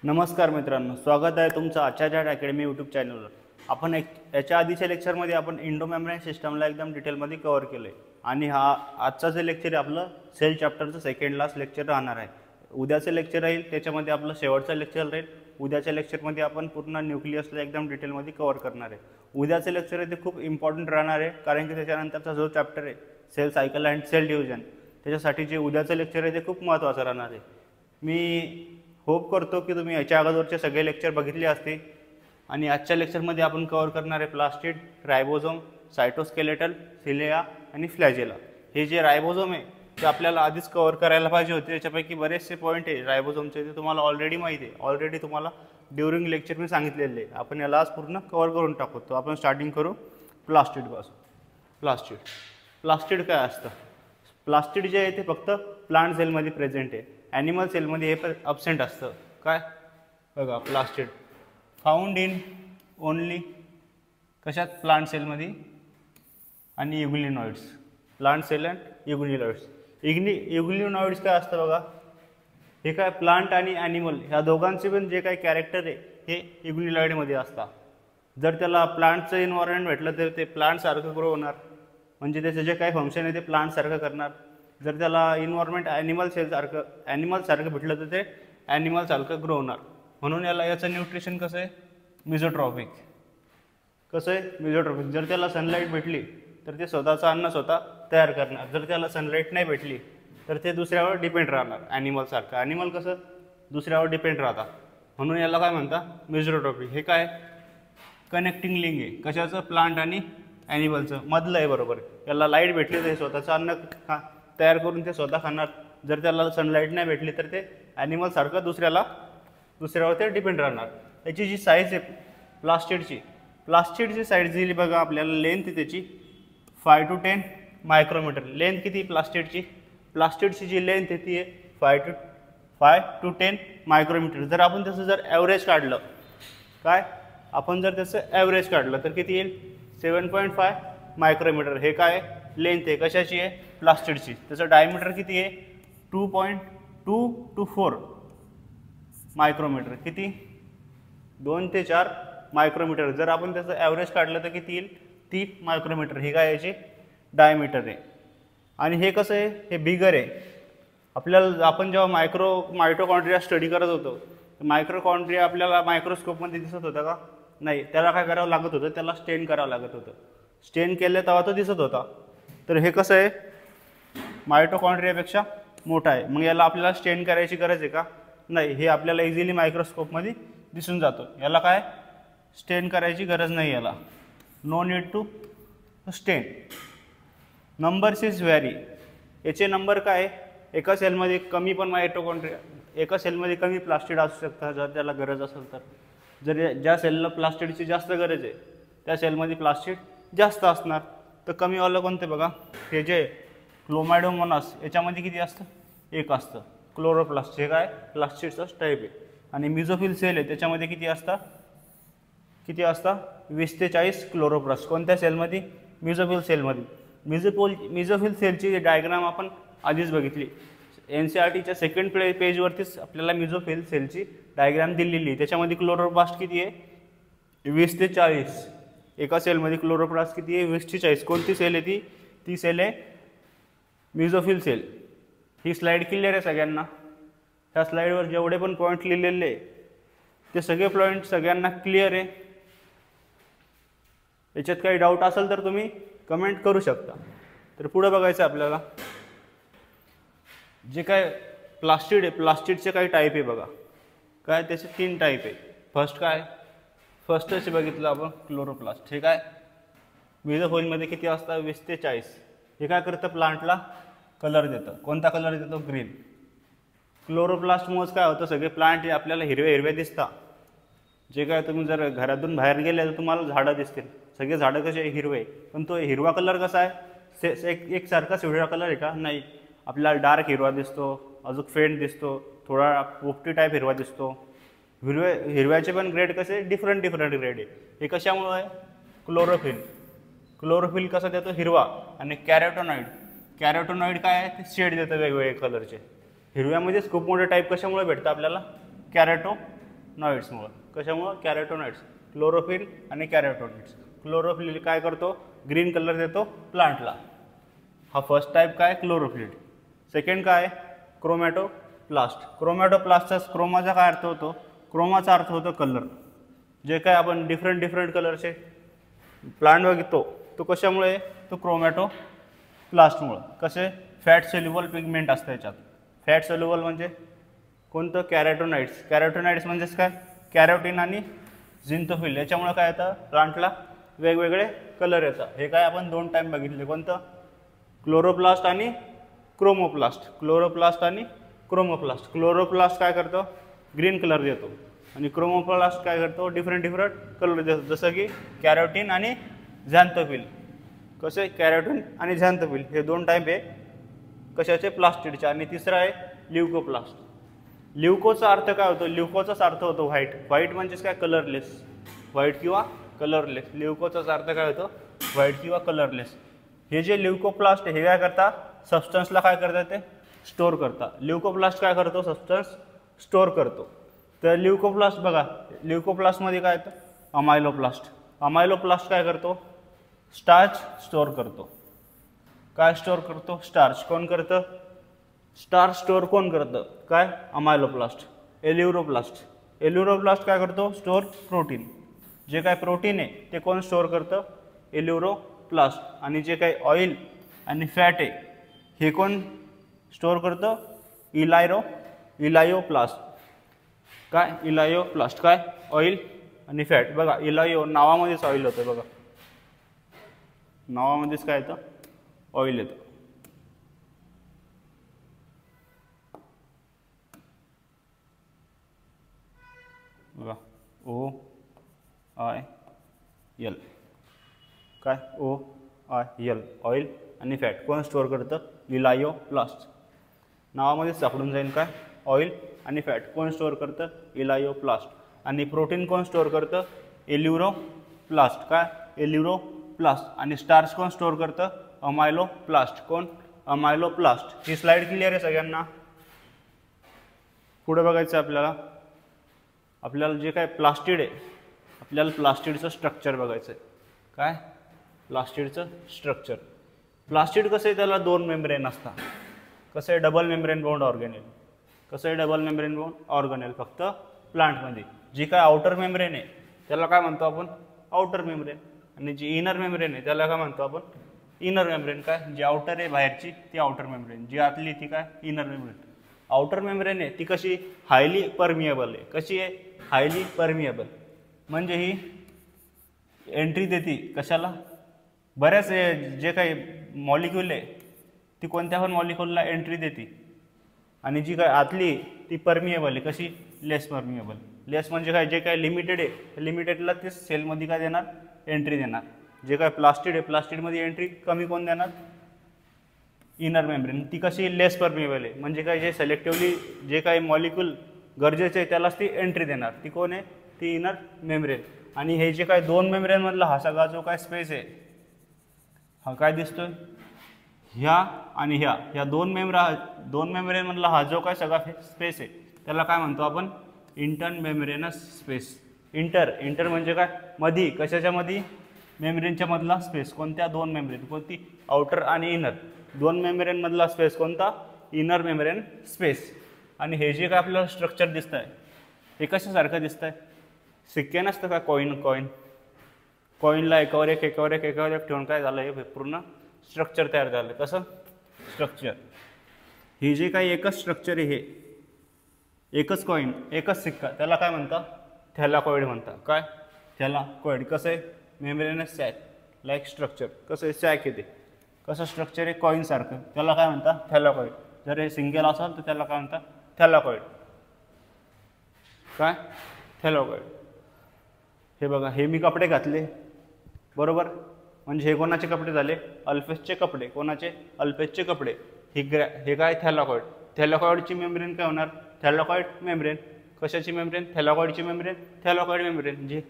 नमस्कार मित्रांनो, स्वागत आहे तुमचं आचार्य अकॅडमी यूट्यूब चॅनलवर। आपण याच्या आधीच्या लेक्चरमध्ये आपण इंडोमेम्ब्रेन सिस्टमला एकदम डिटेलमध्ये कव्हर केलं आहे आणि आजचा जे लेक्चर आहे आपलं सेल चॅप्टरचं सेकंड लास्ट लेक्चर राहणार आहे। उद्याचं लेक्चर राहील त्याच्यामध्ये आपलं शेवटचं लेक्चर राहील। उद्याच्या लेक्चरमध्ये आपण पूर्ण न्यूक्लियसला एकदम डिटेलमध्ये कव्हर करणार आहे। उद्याचं लेक्चर आहे ते खूप इम्पॉर्टंट राहणार आहे, कारण की त्याच्यानंतरचा जो चॅप्टर आहे cell cycle and cell division, त्याच्यासाठी जे उद्याचं लेक्चर आहे ते खूप महत्त्वाचं राहणार आहे। मी होप करतो की तुम्ही याच्या अगोदरचे सगळे लेक्चर बघितले असतील आणि आजच्या लेक्चरमध्ये आपण कव्हर करणार आहे प्लास्टिड, रायबोझोम, सायटोस्केलेटल, सिलिया आणि फ्लॅजेला। हे जे रायबोझोम आहे ते आपल्याला आधीच कव्हर करायला पाहिजे होते। त्याच्यापैकी बरेचसे पॉईंट आहे रायबोझोमचे ते तुम्हाला ऑलरेडी माहिती आहे, ऑलरेडी तुम्हाला ड्युरिंग लेक्चर मी सांगितलेले आहे। आपण याला आज पूर्ण कव्हर करून टाकू। तो आपण स्टार्टिंग करू प्लास्टिडपासून। प्लास्टिड काय असतं? प्लास्टिड जे आहे ते फक्त प्लांट सेलमध्ये प्रेझेंट आहे, ॲनिमल सेलमध्ये हे ॲब्सेंट असतं। काय बघा, प्लास्टिड फाउंड इन ओनली कशात? प्लांट सेलमध्ये आणि euglenoids. Plant cell and euglenoids. Euglenoids काय असतं बघा, हे काय प्लांट आणि ॲनिमल ह्या दोघांचे पण जे काही कॅरेक्टर आहे हे युग्लिनॉइडमध्ये असतात। जर त्याला प्लांटचं इन्व्हायरमेंट भेटलं तर ते प्लांटसारखं ग्रो होणार, म्हणजे त्याचं जे काही फंक्शन आहे ते प्लांटसारखं करणार। जर त्याला इन्व्हायरमेंट ॲनिमलसारखं भेटलं तर ते ॲनिमलसारखं ग्रो होणार। म्हणून याचं न्यूट्रिशन कसं आहे? मिझोट्रॉपिक। कसं आहे? मिझोट्रॉपिक। जर त्याला सनलाईट भेटली तर ते स्वतःचं अन्न स्वतः तयार करणार, जर त्याला सनलाईट नाही भेटली तर ते दुसऱ्यावर डिपेंड राहणार ॲनिमलसारखं। ॲनिमल कसं दुसऱ्यावर डिपेंड राहतात, म्हणून याला काय म्हणतात? मिझोट्रॉपिक। हे काय कनेक्टिंग लिंक आहे कशाचं? प्लांट आणि ॲनिमलचं मधलं आहे, बरोबर। याला लाईट भेटली तर स्वतःचं अन्न तयार करून ते स्वतः खाणार, जर त्याला सनलाईट नाही भेटली तर ते ॲनिमलसारखं दुसऱ्यावर ते डिपेंड राहणार। त्याची जी साईज आहे प्लास्टिडची साईज दिली बघा आपल्याला, लेंथ त्याची 5 to 10 मायक्रोमीटर। लेंथ किती प्लास्टिडची जी लेंथ आहे ती आहे 5 to 10 मायक्रोमीटर। जर आपण त्याचं जर ॲव्हरेज काढलं, आपण जर त्याचं ॲव्हरेज काढलं तर किती येईल? 7.5 मायक्रोमीटर। हे काय लेंथ आहे? कशाची आहे? प्लास्टिडची। त्याचं डायमीटर किती आहे? 2.2 to 4 मायक्रोमीटर। किती? 2 ते 4 मायक्रोमीटर। जर आपण त्याचं ॲव्हरेज काढलं तर किती येईल? 3 मायक्रोमीटर। हे काय याची डायमीटर आहे। आणि हे कसं आहे? हे बिगर आहे। आपण जेव्हा मायटोकॉन्ड्रिया स्टडी करत होतो, मायक्रोकॉन्ड्रिया आपल्याला मायक्रोस्कोपमध्ये दिसत होता का? नाही। त्याला काय करावं लागत होतं? त्याला स्टेन करावं लागत होतं। स्टेन केलं तेव्हा तो दिसत होता। तर हे कसं आहे? मायटोकॉन्ड्रियापेक्षा मोठा आहे। मग याला आपल्याला स्टेन करायची गरज आहे का? नाही। हे आपल्याला इझिली मायक्रोस्कोपमध्ये दिसून जातो। याला काय स्टेन करायची गरज नाही, याला no need to stain. Numbers is vary. याचे नंबर काय? एका सेलमध्ये कमी पण एका सेलमध्ये कमी प्लास्टिड असू शकतात जर त्याला गरज असेल तर। जर ज्या सेलला प्लास्टिडची जास्त गरज आहे त्या सेलमध्ये प्लास्टिड जास्त असणार। तर कमीवालं कोणते बघा, हे जे क्लोमॅडोमोनास याच्यामध्ये किती असतं? 1 असतं। क्लोरोप्लास्ट हे काय प्लास्टिडचाच टाईप आहे। आणि मिझोफिल सेल आहे त्याच्यामध्ये किती असतं? 20 ते 40 क्लोरोप्लास्ट। कोणत्या सेलमध्ये? मिझोफिल सेलमध्ये। मिझोफिल सेलची डायग्राम आपण आधीच बघितली, NCERTच्या सेकंड पेजवरतीच आपल्याला मिझोफिल सेलची डायग्राम दिलेली आहे। त्याच्यामध्ये क्लोरोप्लास्ट किती आहे? 20 ते 40। एका सेलमध्ये क्लोरोप्लास्ट किती आहे? 20 ते 40। कोणती सेल आहे ती सेल आहे मिझोफिल सेल। ही स्लाईड क्लिअर आहे सगळ्यांना? ह्या स्लाईडवर जेवढे पण पॉईंट लिहिलेले ते सगळे पॉईंट सगळ्यांना क्लिअर आहे? याच्यात काही डाऊट असेल तर तुम्ही कमेंट करू शकता। तर पुढे बघायचं आपल्याला, जे काय प्लास्टिड आहे प्लास्टिडचे काही टाईप आहे बघा। काय त्याचे 3 टाईप आहे। फर्स्टच बघितलं आपण क्लोरोप्लास्ट। हे काय मिझोफिलमध्ये किती असतात? 20 ते 40। हे काय करतं? प्लांटला कलर देतं। कोणता कलर देतो? ग्रीन। क्लोरोप्लास्टमुळेच काय होतं? सगळे प्लांट हे आपल्याला हिरव्या दिसतात। जे काय तुम्ही जर घरातून बाहेर गेले तर तुम्हाला झाडं दिसतील, सगळे झाडं कसे हिरवे, पण तो हिरवा कलर कसा आहे? एकसारखाच हिरवा कलर आहे का? नाही। आपल्याला डार्क हिरवा दिसतो, अजून फेंट दिसतो, थोडा पोपटी टाईप हिरवा दिसतो। हिरव्याचे पण ग्रेड कसे? डिफरंट ग्रेड आहे। हे कशामुळे आहे? क्लोरोफिल कसं देतो? हिरवा। आणि कॅरोटिनॉइड काय आहे? ते शेड देतं वेगवेगळे कलरचे। हिरव्यामध्येच खूप मोठे टाईप कशामुळे भेटतं आपल्याला? कॅरोटीनॉइड्समुळं. कशामुळं? कॅरोटीनॉइड्स, क्लोरोफिल आणि कॅरोटीनॉइड्स. क्लोरोफिल काय करतो? ग्रीन कलर देतो प्लांटला. हा फर्स्ट टाईप काय? क्लोरोफिल. सेकंड काय? क्रोमॅटोप्लास्ट. क्रोमॅटोप्लास्टचा क्रोमाचा काय अर्थ होतो? क्रोमाचा अर्थ होतो कलर. जे काय आपण डिफरंट कलरचे प्लांट बघतो तो कशामुळे? तो क्रोमॅटोप्लास्टमुळं. कसे? फॅट सोल्युबल पिगमेंट असतं याच्यात. फॅट सोल्युबल म्हणजे कोणतं? कॅरोटीनॉइड्स. कॅरोटीनॉइड्स म्हणजेच काय? कॅरोटीन आणि झिंथोफिल याच्यामुळे काय येतं? प्लांटला वेगवेगळे कलर येतात. हे काय आपण 2 टाईम बघितले. कोणतं? क्लोरोप्लास्ट आणि क्रोमोप्लास्ट. क्लोरोप्लास्ट आणि क्रोमोप्लास्ट. क्लोरोप्लास्ट काय करतो? ग्रीन कलर देतो आणि क्रोमोप्लास्ट काय करतो? डिफरंट कलर देतो. जसं की कॅरोटीन आणि झॅन्थोफिल. कसे? कॅरोटीन आणि झॅन्थोफिल हे 2 टाईप आहे कशाचे? प्लास्टिडचे. आणि तिसरा आहे ल्युकोप्लास्ट. ल्युकोचा अर्थ काय होतो? ल्युकोचाच अर्थ होतो व्हाईट. व्हाईट म्हणजेच काय? कलरलेस. व्हाईट किंवा कलरलेस. ल्युकोचाच अर्थ काय होतो? व्हाईट किंवा कलरलेस. हे जे ल्युकोप्लास्ट हे काय करतात? सबस्टन्सला काय करतात? ते स्टोअर करतात. ल्युकोप्लास्ट काय करतो? सबस्टन्स स्टोअर करतो. तर ल्युकोप्लास्ट बघा, ल्युकोप्लास्टमध्ये काय येतं? अमायलोप्लास्ट. अमायलोप्लास्ट काय करतो? स्टार्च स्टोअर करतो. काय स्टोअर करतो? स्टार्च. कोण करतं? स्टार्च स्टोअर कोण करतं? काय? अमायलोप्लास्ट. एल्युरोप्लास्ट. एल्युरोप्लास्ट काय करतो? Store protein. जे काय प्रोटीन आहे ते कोण स्टोअर करतं? एल्युरोप्लास्ट. आणि जे काही ऑइल आणि फॅट आहे हे कोण स्टोअर करतं? इलायोप्लास्ट. काय? इलायोप्लास्ट. काय? ऑइल आणि फॅट. बघा इलायो नावामध्येच ऑइल होतं. बघा नावामध्येच काय येतं? ऑइल येतं. बघा OIL. काय? OIL ऑइल आणि फॅट कोण स्टोअर करतं? इलायोप्लास्ट. नावामध्येच सापडून जाईल काय? ऑइल आणि फॅट कोण स्टोअर करतं? इलायोप्लास्ट. आणि प्रोटीन कोण स्टोअर करतं? एल्युरोप्लास्ट. काय? एल्युरोप्लास्ट. आणि स्टार्च कोण स्टोअर करतं? अमायलोप्लास्ट. कोण? अमायलोप्लास्ट. ही स्लाइड क्लिअर आहे सगळ्यांना? पुढे बघायचं आपल्याला. आपल्याला जे काय प्लास्टिड आहे आपल्याला प्लास्टिडचं स्ट्रक्चर बघायचं आहे. काय? प्लास्टिडचं स्ट्रक्चर. प्लास्टिड कसं आहे? त्याला 2 मेम्ब्रेन असतात. कसं आहे? Double membrane bound organelle. कसं आहे? डबल मेम्ब्रेन बाउंड ऑर्गेनेल फक्त प्लांटमध्ये. जी काय आउटर मेम्ब्रेन आहे त्याला काय म्हणतो आपण? Outer membrane. आणि जी इनर मेम्ब्रेन आहे त्याला काय म्हणतो आपण? Inner membrane. काय? जी आउटर आहे बाहेरची ती आउटर मेम्ब्रेन. जी आतली ती काय? Inner membrane. आउटर मेम्ब्रेन आहे ती कशी? हायली परमिएबल आहे. कशी आहे? Highly permeable. म्हणजे ही एंट्री देते कशाला? बऱ्याच जे काही मॉलिक्यूल आहे ती कोणत्या पण मॉलिक्यूलला एंट्री देते. आणि जी काय आतली ती परमिएबल आहे. कशी? Less permeable. लेस म्हणजे काय? जे काय लिमिटेड आहे लिमिटेडला ते सेलमध्ये काय देणार? एंट्री देणार. जे काय प्लास्टिड आहे प्लास्टिडमध्ये एंट्री कमी कोण देणार? Inner membrane. ती कशी? लेस परमिएबल आहे. म्हणजे काय? जे सिलेक्टिव्हली जे काही मॉलिक्यूल गरजेचे आहे त्यालाच ती एंट्री देणार. ती कोण आहे? ती इनर मेम्ब्रेन. आणि हे जे काय 2 मेम्ब्रेनमधला हा सगळा जो काय स्पेस आहे हा काय दिसतोय? ह्या आणि ह्या 2 मेम्ब्रेनमधला हा जो काय सगळा स्पेस आहे त्याला काय म्हणतो आपण? Inter membranes space. इंटर म्हणजे काय? मधी. कशाच्या मधी? मेम्ब्रेनच्या मधला स्पेस. कोणत्या? 2 मेम्ब्रेन. कोणती? आउटर आणि इनर. 2 मेम्ब्रेन मधला स्पेस कोणता? Inner membrane space. आणि हे जे काय आपल्याला स्ट्रक्चर दिसत आहे हे कशासारखं दिसत आहे? सिक्के नसतं का? कॉईनला एकावर एक ठेवून काय झालं? हे पूर्ण स्ट्रक्चर तयार झालं. कसं स्ट्रक्चर? हे जे काही एकच स्ट्रक्चर आहे हे एकच कॉईन एकच सिक्का त्याला काय म्हणतात? थॅलाकॉइड म्हणतात. काय? थॅलाकॉइड. कसं आहे? Membranous sac like structure. कसं आहे? सॅक येते. कसं स्ट्रक्चर आहे? कॉईनसारखं. त्याला काय म्हणतात? थॅलाकॉइड. जर हे सिंगल असेल तर त्याला काय म्हणतात? थॅलाकॉइड. काय? थॅलाकॉइड. हे बघा हे मी कपडे घातले बरोबर. म्हणजे हे कोणाचे कपडे झाले? अल्फेसचे कपडे. कोणाचे? अल्फेसचे कपडे. हे काय? थॅलाकॉइड. थॅलाकॉइडची मेम्ब्रेन काय होणार? थॅलाकॉइड मेम्ब्रेन. कशाची मेम्ब्रेन? थॅलाकॉइडची मेम्ब्रेन. थॅलाकॉइड मेम्ब्रेन. जी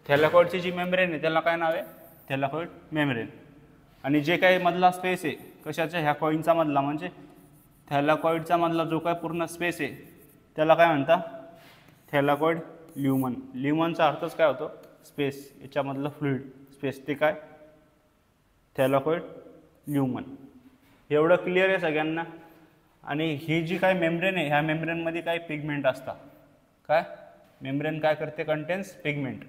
थॅलाकॉइडची जी मेम्ब्रेन आहे त्याला काय नाव आहे? थॅलाकॉइड मेम्ब्रेन. आणि जे काही मधला स्पेस आहे कशाचा? ह्या कॉईनचा मधला म्हणजे थॅलाकॉइडचा मधला जो काय पूर्ण स्पेस आहे त्याला काय म्हणतात? थॅलाकॉइड ल्युमन. ल्युमनचा अर्थच काय होतो? स्पेस. याच्यामधलं फ्लुइड स्पेस ते काय? थॅलॅकॉइड ल्युमन. एवढं क्लिअर आहे सगळ्यांना. आणि ही जी काय मेम्ब्रेन आहे, ह्या मेम्ब्रेनमध्ये काय पिगमेंट असतात. काय मेम्ब्रेन काय करते? Contains pigment.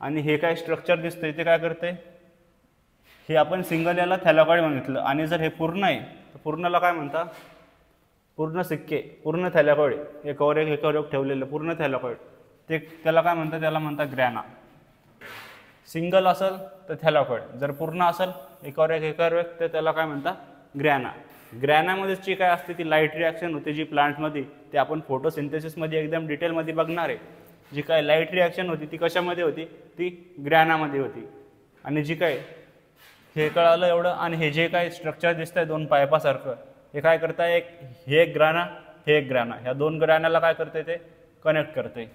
आणि हे काय स्ट्रक्चर दिसतंय ते काय करते? हे आपण सिंगल याला थॅलॅकॉइड म्हटलं. आणि जर हे पूर्ण आहे तर पूर्णला काय म्हणतात? पूर्ण सिक्के, पूर्ण थॅलॅकॉइड, एकावर एक ठेवलेलं पूर्ण थॅलॅकॉइड, ते त्याला काय म्हणतात? त्याला म्हणतात ग्रॅना. सिंगल असेल तर थॅलॅकॉइड, जर पूर्ण असेल एकावर एक तर त्याला काय म्हणतात? ग्रॅना. ग्रॅनामध्ये जी काय असते ती लाईट रिॲक्शन होते जी प्लांटमध्ये, ते आपण फोटोसिंथेसिसमध्ये एकदम डिटेलमध्ये बघणार आहे. जी काय लाईट रिॲक्शन होती ती कशामध्ये होती? ती ग्रॅनामध्ये होती. आणि जी काय हे कळालं एवढं. आणि हे जे काय स्ट्रक्चर दिसतंय दोन पायपासारखं, हे काय करताय? हे एक ग्राना, हे एक ग्राना. ह्या दोन ग्रानाला काय करते? ते कनेक्ट करते.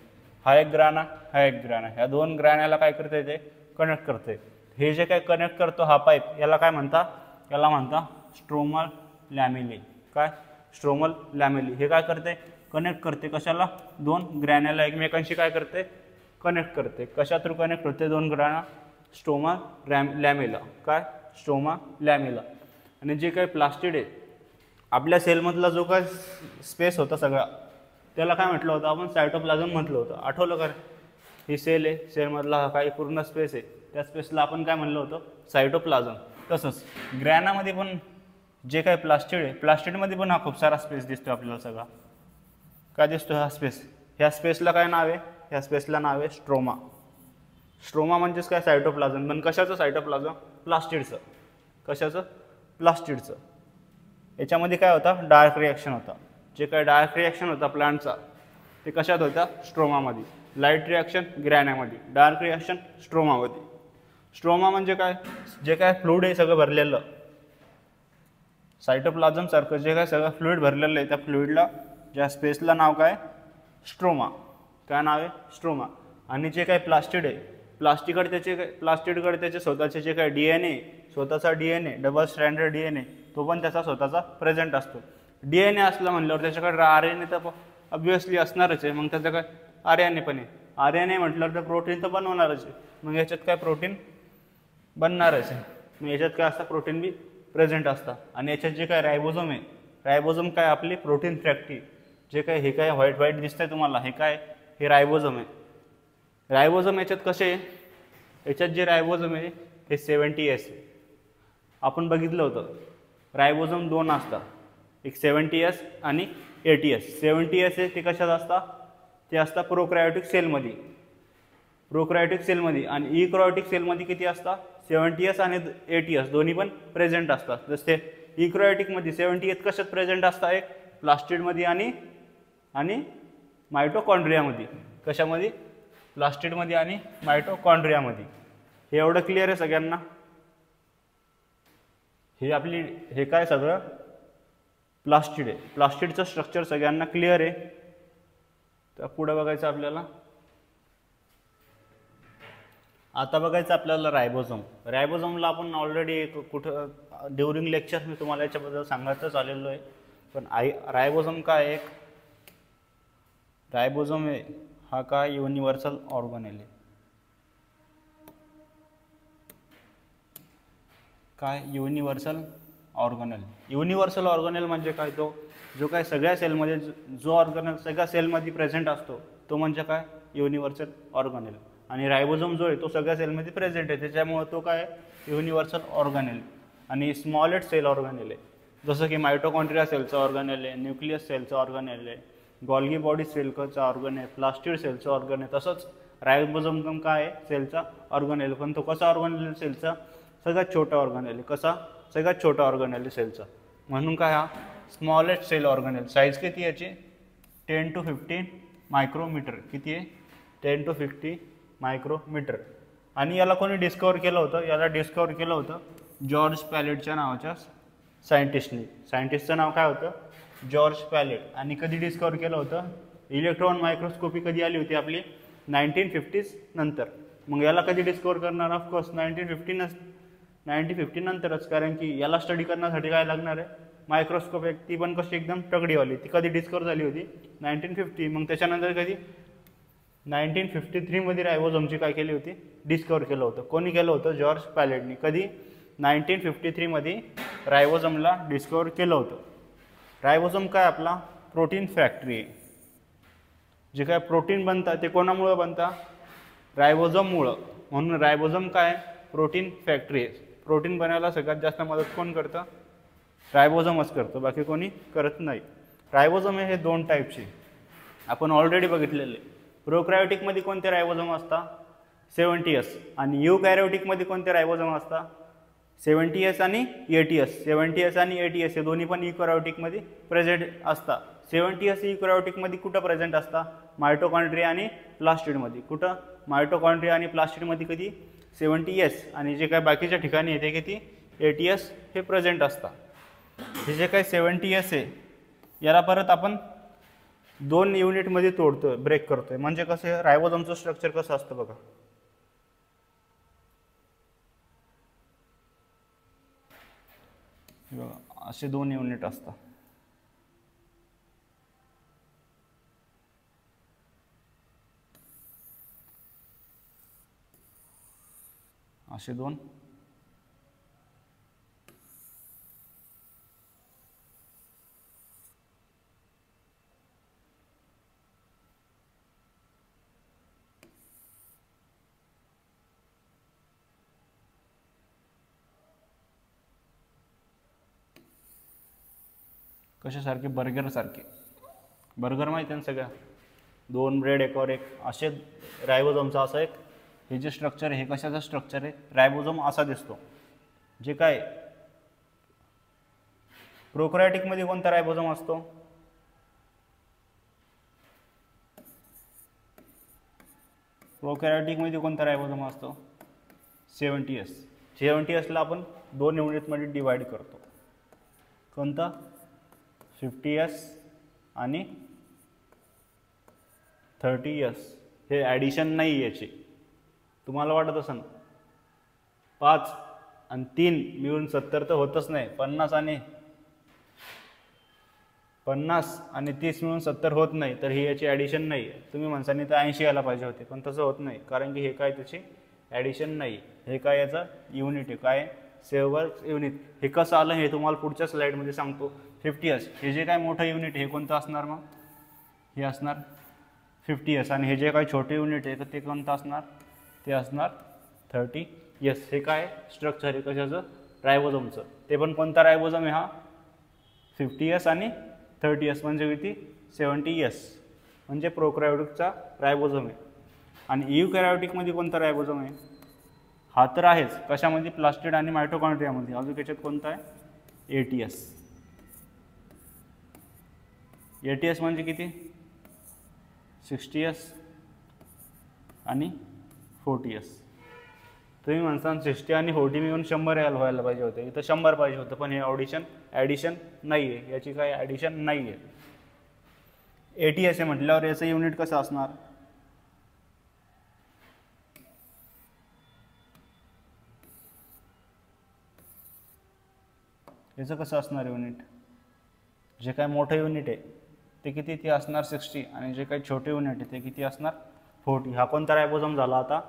हा एक ग्राना, हा एक ग्राना. ह्या दोन ग्रानाला काय करते? ते कनेक्ट करते. हे जे काय कनेक्ट करतो हा पाईप, याला काय म्हणता? याला म्हणता स्ट्रोमल लॅमेली. काय? स्ट्रोमल लॅमेली. हे काय करते? कनेक्ट करते. कशाला? दोन ग्रॅनाला एकमेकांशी काय करते? कनेक्ट करते. कशा थ्रू कनेक्ट होते दोन ग्राना? Stroma lamella. काय? स्ट्रोमा लॅमेला. आणि जे काही प्लास्टिड आहे आपल्या सेलमधला जो काय स्पेस होता सगळा, त्याला काय म्हटलं होतं आपण? सायटोप्लाझम म्हटलं होतं. आठवलं का? ही सेल आहे, सेलमधला हा काही पूर्ण स्पेस आहे, त्या स्पेसला आपण काय म्हणलं होतं? सायटोप्लाझम. तसंच ग्रॅनामध्ये पण जे काही प्लास्टिड आहे, प्लास्टिडमध्ये पण हा खूप सारा स्पेस दिसतो आपल्याला सगळा. काय दिसतो? हा स्पेस. ह्या स्पेसला काय नाव आहे? ह्या स्पेसला नाव आहे स्ट्रोमा. स्ट्रोमा म्हणजेच काय? सायटोप्लाझम. पण कशाचं सायटोप्लाझम? प्लास्टिडचं. कशाचं? प्लास्टिडचं. याच्यामध्ये काय होता? डार्क रिॲक्शन होता. जे काय डार्क रिॲक्शन होता प्लांटचा ते कशात होता? स्ट्रोमामध्ये. लाईट रिॲक्शन ग्रॅनामध्ये, डार्क रिॲक्शन स्ट्रोमामध्ये. स्ट्रोमा म्हणजे काय? जे काय फ्लुइड आहे सगळं भरलेलं, सायटोप्लाझम सारखं जे काय सगळं फ्लुइड भरलेलं आहे, त्या फ्लुइडला, ज्या स्पेसला नाव काय? स्ट्रोमा. काय नाव आहे? स्ट्रोमा. आणि जे काही प्लास्टिड आहे, प्लास्टिडकडे त्याचे स्वतःचे जे काही DNA, स्वतःचा DNA, डबल स्ट्रँडेड DNA, तो पण त्याचा स्वतःचा प्रेझेंट असतो. DNA असला म्हणल्यावर त्याच्याकडे RNA तर ऑब्व्हियसली असणारच आहे. मग त्याचं काय? RNA पण आहे. RNA म्हटल्यावर तर प्रोटीन तर बनवणारच आहे. मग याच्यात काय? प्रोटीन बनणारच आहे. मग याच्यात काय असतं? प्रोटीन बी प्रेझेंट असतात. आणि याच्यात जे काय रायबोझोम आहे, रायबोझोम काय? आपली प्रोटीन फॅक्टरी. जे काय हे काय व्हाईट व्हाईट दिसतंय तुम्हाला, हे काय? हे रायबोझोम आहे. रायबोझोम याच्यात कसे आहे? याच्यात जे रायबोझोम आहे हे 70S आहे. आपण बघितलं होतं रायबोझोम दोन असतात, एक 70S आणि 80S. 70S आहे ते कशात असतात? ते असतात प्रोकॅरियोटिक सेलमध्ये. प्रोकॅरियोटिक सेलमध्ये. आणि इकॅरियोटिक सेलमध्ये किती असतात? 70S आणि 80S दोन्ही पण प्रेझेंट असतात. जसे इकॅरियोटिकमध्ये 70S कशात प्रेझेंट असतात? एक प्लास्टिडमध्ये आणि मायटोकॉन्ड्रियामध्ये. कशामध्ये? प्लास्टिडमध्ये आणि मायटोकॉन्ड्रियामध्ये. हे एवढं क्लिअर आहे सगळ्यांना? हे काय सगळं प्लास्टिड आहे. प्लास्टिडचं स्ट्रक्चर सगळ्यांना क्लिअर आहे? तर पुढे बघायचं आपल्याला. आता बघायचं आपल्याला रायबोझोम. रायबोझोमला आपण ऑलरेडी कुठं ड्युरिंग लेक्चर मी तुम्हाला याच्याबद्दल सांगायचंच आलेलो आहे. पण रायबोझोम काय? एक रायबोझोम आहे हा काय? युनिव्हर्सल ऑर्गनेल आहे. काय? Universal organelle. युनिव्हर्सल ऑर्गनेल म्हणजे काय? तो जो काय सगळ्या सेलमध्ये जो ऑर्गनेल सगळ्या सेलमध्ये प्रेझेंट असतो तो म्हणजे काय? Universal organelle. आणि रायबोझोम जो आहे तो सगळ्या सेलमध्ये प्रेझेंट आहे, त्याच्यामुळे तो काय? Universal organelle. आणि स्मॉलेस्ट सेल ऑर्गनेल आहे. जसं की मायटोकॉन्ड्रिया सेलचं ऑर्गनेल आहे, न्यूक्लियस सेलचं ऑर्गनेल आहे, गॉल्गी बॉडी सेलचा ऑर्गन आहे, प्लास्टिड सेलचं ऑर्गन आहे. तसंच रायबोझोम काय आहे? सेलचा ऑर्गनेल. पण तो कसा ऑर्गनेल? सेलचा सगळ्यात छोटा ऑर्गनेल आहे. कसा? सगळ्यात छोटा ऑर्गनेल आहे सेलचा. म्हणून काय? हा स्मॉलेस्ट सेल ऑर्गनेल. साईज किती याची? 10 to 15 मायक्रोमीटर. किती आहे? 10 to 50 मायक्रोमीटर. आणि याला कोणी डिस्कवर केलं होतं? याला डिस्कवर केलं होतं जॉर्ज पॅलेटच्या नावाच्या सायंटिस्टनी. सायंटिस्टचं नाव काय होतं? George Palade. आणि कधी डिस्कवर केलं होतं? इलेक्ट्रॉन मायक्रोस्कोपी कधी आली होती आपली? 1950s नंतर. मग याला कधी डिस्कवर करणार? ऑफकोर्स 1950 नंतरच. कारण की याला स्टडी करण्यासाठी काय लागणार आहे? मायक्रोस्कोप. एक ती पण कशी? एकदम तगडीवाली. ती कधी डिस्कवर झाली होती? 1950. मग त्याच्यानंतर कधी? 1953मध्ये रायबोझोमची काय केली होती, डिस्कवर केलं होतं. कोणी केलं होतं, जॉर्ज पॅलेटनी. कधी, 1953मध्ये रायबोझोमला डिस्कवर केलं होतं. रायबोझोम काय आपला प्रोटीन फॅक्टरी आहे. जे काय प्रोटीन बनतात ते कोणामुळं बनतात, रायबोझोममुळं. म्हणून रायबोझोम काय प्रोटीन फॅक्टरी आहे. प्रोटीन बनायला सगळ्यात जास्त मदत कोण करतं, रायबोझोमच करतो, बाकी कोणी करत नाही. रायबोझोम हे 2 टाईपचे आपण ऑलरेडी बघितलेले. प्रोकॅरियोटिकमध्ये कोणते रायबोझोम असतात, 70S. आणि युकॅरियोटिकमध्ये कोणते रायबोझोम असतात, 70S आणि 80S. 70S आणि 80S हे दोन्ही पण युकॅरियोटिकमध्ये प्रेझेंट असतात. 70S युकॅरियोटिकमध्ये कुठं प्रेझेंट असतात, मायटोकॉन्ड्रिया आणि प्लास्टिडमध्ये. कुठं, मायटोकॉन्ड्रिया आणि प्लास्टिडमध्ये कधी 70S, आणि जे काय बाकीच्या ठिकाणी येते किती 80S हे प्रेझेंट असतात. हे जे काही 70S आहे याला परत आपण 2 युनिटमध्ये तोडतोय, ब्रेक करतोय. म्हणजे कसं, रायबोझोमचं स्ट्रक्चर कसं असतं बघा. बघा असे 2 युनिट असतात. असे 2. कशासारखे, बर्गर सारखे. बर्गर माहिती आहे ना सगळ्या, 2 ब्रेड एकावर एक, असे रायबोझोमचा असं एक हे जे स्ट्रक्चर आहे, हे कशाचं स्ट्रक्चर आहे, रायबोझोम असा दिसतो. जे काय प्रोकॅरियोटिकमध्ये कोणता रायबोझोम असतो, प्रोकॅरियोटिकमध्ये कोणता रायबोझोम असतो, 70S. 70Sला आपण 2 युनिटमध्ये डिवाइड करतो. कोणता, 50S आणि 30S. हे ॲडिशन नाही याची. तुम्हाला वाटत असेल 5 आणि 3 मिळून 70 तर होतच नाही. 50 आणि 30 मिळून 70 होत नाही, तर ही याची ॲडिशन नाही आहे. तुम्ही माणसांनी तर 80 यायला पाहिजे होते, पण तसं होत नाही, कारण की हे काय त्याची ॲडिशन नाही. हे काय याचं युनिट आहे, काय सेव्हर युनिट. हे कसं आलं हे तुम्हाला पुढच्या स्लाईडमध्ये सांगतो. 50S हे जे काय मोठं युनिट हे कोणतं असणार, मग हे असणार 50S. आणि हे जे काही छोटे युनिट आहे तर ते कोणतं असणार, ते असणार 30S. हे काय स्ट्रक्चर आहे कशाचं, रायबोझोमचं. ते पण कोणता रायबोझोम आहे, हा 50S आणि 30S. म्हणजे किती, 70S. म्हणजे प्रोकॅरियोटिकचा रायबोझोम आहे. आणि युकॅरियोटिकमध्ये कोणता रायबोझोम आहे, हा तर आहेच. कशामध्ये, प्लास्टिड आणि मायटोकॉन्ड्रियामध्ये. अजून त्याच्यात कोणता आहे, 80S. 80S म्हणजे किती, 60S आणि 40S. तुम्ही म्हणता 60 आणि 40 मिळून 100 यायला व्हायला पाहिजे होते, इथं 100 पाहिजे होतं, पण हे ॲडिशन नाही आहे, याची काही ॲडिशन नाही आहे. 80S आहे म्हटल्यावर याचं युनिट कसं असणार, याचं कसं असणार युनिट. जे काय मोठं युनिट आहे ते किती, ते असणार 60, आणि जे काही छोटे युनिट आहे ते किती असणार, 40. हा कोणता रायबोझोम झाला आता,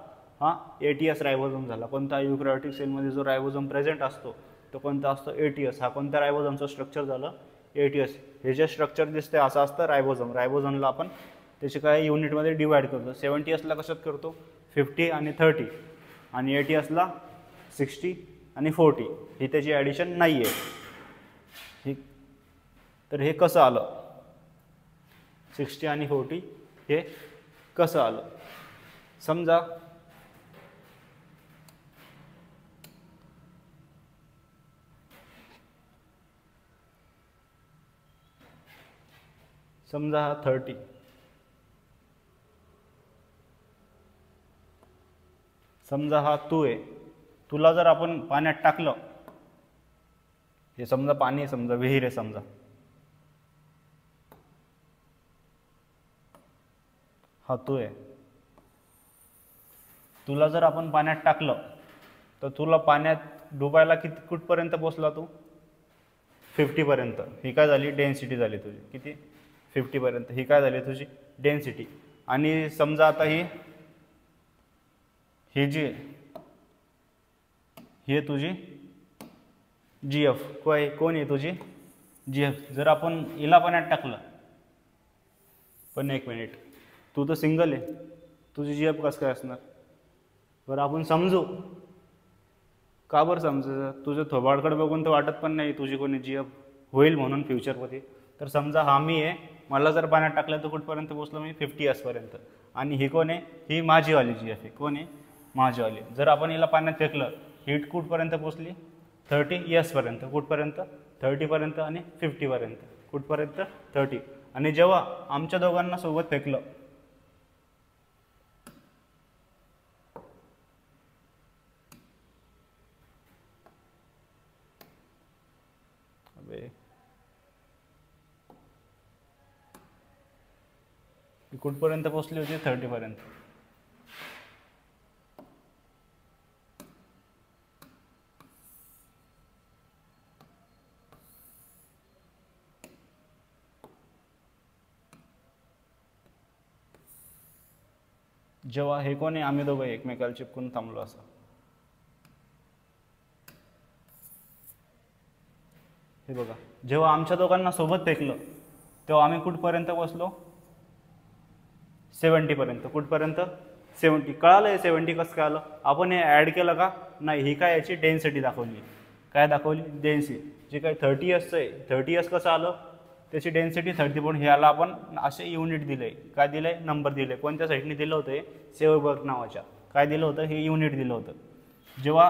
हा 80S रायबोझोम झाला. कोणता, युकॅरियोटिक सेलमध्ये जो रायबोझोम प्रेझेंट असतो तो कोणता असतो, 80S. हा कोणत्या रायबोझोमचं स्ट्रक्चर झालं, 80S. हे जे स्ट्रक्चर दिसतंय असं असतं रायबोझोम. रायबोझोमला आपण त्याचे काय युनिटमध्ये डिवाइड करतो. 70Sला कशात करतो, 50 आणि 30, आणि 80Sला 60 आणि 40. ही त्याची ॲडिशन नाही आहे. तर हे कसं आलं, 60 आणि 40 हे कसं आलं. समजा हा 30, समजा हा तू आहे. तुला जर आपण पाण्यात टाकलं, हे समजा पाणी आहे, समजा विहीर आहे, समजा हा तू आहे. तुला जर आपण पाण्यात टाकलं तर तुला पाण्यात डुबायला कुठपर्यंत पोचला तू, 50 पर्यंत. ही काय झाली, डेन्सिटी झाली तुझी, किती, 50 पर्यंत. ही काय झाली तुझी डेन्सिटी. आणि समजा आता हे जी हे तुझी जी एफ कोण आहे तुझी जी एफ. जर आपण हिला पाण्यात टाकलं, पण एक मिनिट, तू तर सिंगल आहे, तुझी जी एफ कसं काय असणार? बरं आपण समजू. का बरं समजायचं? तुझं थोबाडकडे बघून तर वाटत पण नाही तुझी कोणी जी एफ होईल म्हणून फ्युचरमध्ये. तर समजा हा मी आहे, मला जर पाण्यात टाकलं तर कुठपर्यंत पोचलो मी? 50 S आणि ही कोण आहे? ही माझीवाली जी एफ आहे. कोण आहे? माझीवाली. जर आपण हिला पाण्यात फेकलं, हीट कुठपर्यंत पोचली? 30 S कुठपर्यंत? 30 आणि 50 कुठपर्यंत? 30. आणि जेव्हा आमच्या दोघांना सोबत फेकलं, कुठपर्यंत पोचली होती? 30. जेव्हा हे कोण आहे? आम्ही दोघं एकमेकाला चिपकून थांबलो असं. हे बघा, जेव्हा आमच्या दोघांना सोबत फेकलं तेव्हा आम्ही कुठपर्यंत पोचलो? 70. कुठपर्यंत? 70. कळालं हे 70 कसं काय आलं? आपण हे ॲड केलं का? नाही. ही काय याची डेन्सिटी दाखवली. काय दाखवली? डेन्सिटी. जे काही 30 S आहे, 30 S कसं आलं? त्याची डेन्सिटी 30. पण ह्याला आपण असे युनिट दिले. काय दिले? नंबर दिले. कोणत्या साईडने दिलं होतं? हे सेवबर्ग नावाच्या. काय दिलं होतं? हे युनिट दिलं होतं. जेव्हा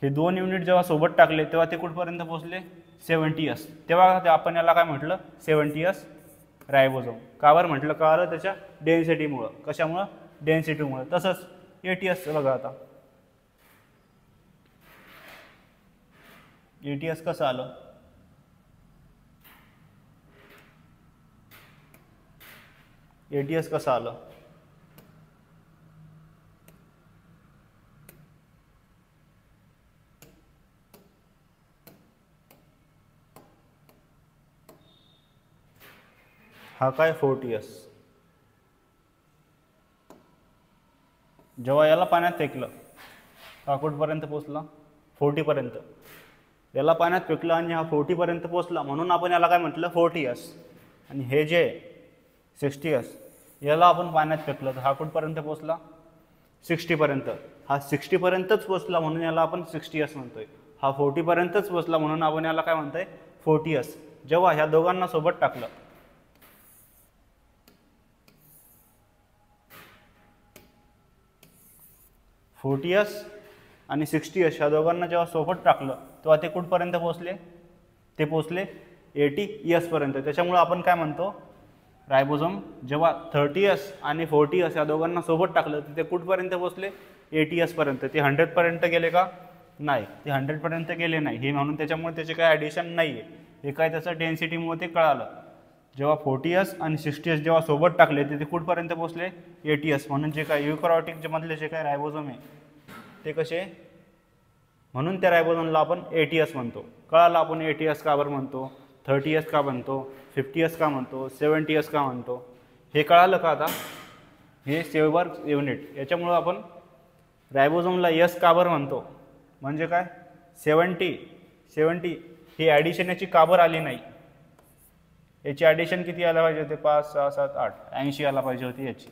हे 2 युनिट जेव्हा सोबत टाकले तेव्हा ते कुठपर्यंत पोचले? 70 S. तेव्हा आपण याला काय म्हटलं? 70 S रायबोझोम. का बरं म्हटलं? का आलं? त्याच्या डेन्सिटीमुळं. कशामुळं? डेन्सिटीमुळं. तसंच 80 S बघा आता. 80 S कसं आलं? ATS कसं आलं? हा काय? 40 S. जेव्हा याला पाण्यात फेकलं, हा कुठपर्यंत पोचला? 40. याला पाण्यात फेकलं आणि हा 40 पोचला म्हणून आपण याला काय म्हटलं? 40 S. आणि हे जे 60 S, याला आपण पाण्यात फेकलं तर हा कुठपर्यंत पोचला? 60. हा 60 पोचला म्हणून याला आपण 60 S म्हणतोय. हा 40 पोचला म्हणून आपण याला काय म्हणतोय? 40 S. जेव्हा ह्या दोघांना सोबत टाकलं, (40S आणि 60S ह्या दोघांना जेव्हा सोबत टाकलं तेव्हा ते कुठपर्यंत पोचले? ते पोचले 80 S. त्याच्यामुळे आपण काय म्हणतो? रायबोझोम जेव्हा 30S आणि 40S या दोघांना सोबत टाकलं तर ते कुठपर्यंत पोचले? 80 S. ते 100 गेले का? नाही. ते 100 गेले नाही. हे म्हणून त्याच्यामुळे त्याचे काही ॲडिशन नाही आहे. हे काय त्याचं डेन्सिटीमुळे ते कळालं. जेव्हा 40S आणि 60S जेव्हा सोबत टाकले ते कुठपर्यंत पोचले? 80 S. म्हणून जे काय युकॅरियोटिक मधले जे काय रायबोझोम आहे ते कसे? म्हणून त्या रायबोझोमला आपण 80 S म्हणतो. कळालं आपण 80 S का बरं म्हणतो? 30 S का म्हणतो? 50 S का म्हणतो? 70 S का म्हणतो? हे कळालं का आता? हे सेवबर्ग युनिट. याच्यामुळं आपण रायबोझोमला S का बरं म्हणतो? म्हणजे काय? 70 ही ॲडिशन याची का बरं आली नाही? याची ॲडिशन किती यायला पाहिजे होते? 5, 6, 7, 8, 80 यायला पाहिजे होती याची.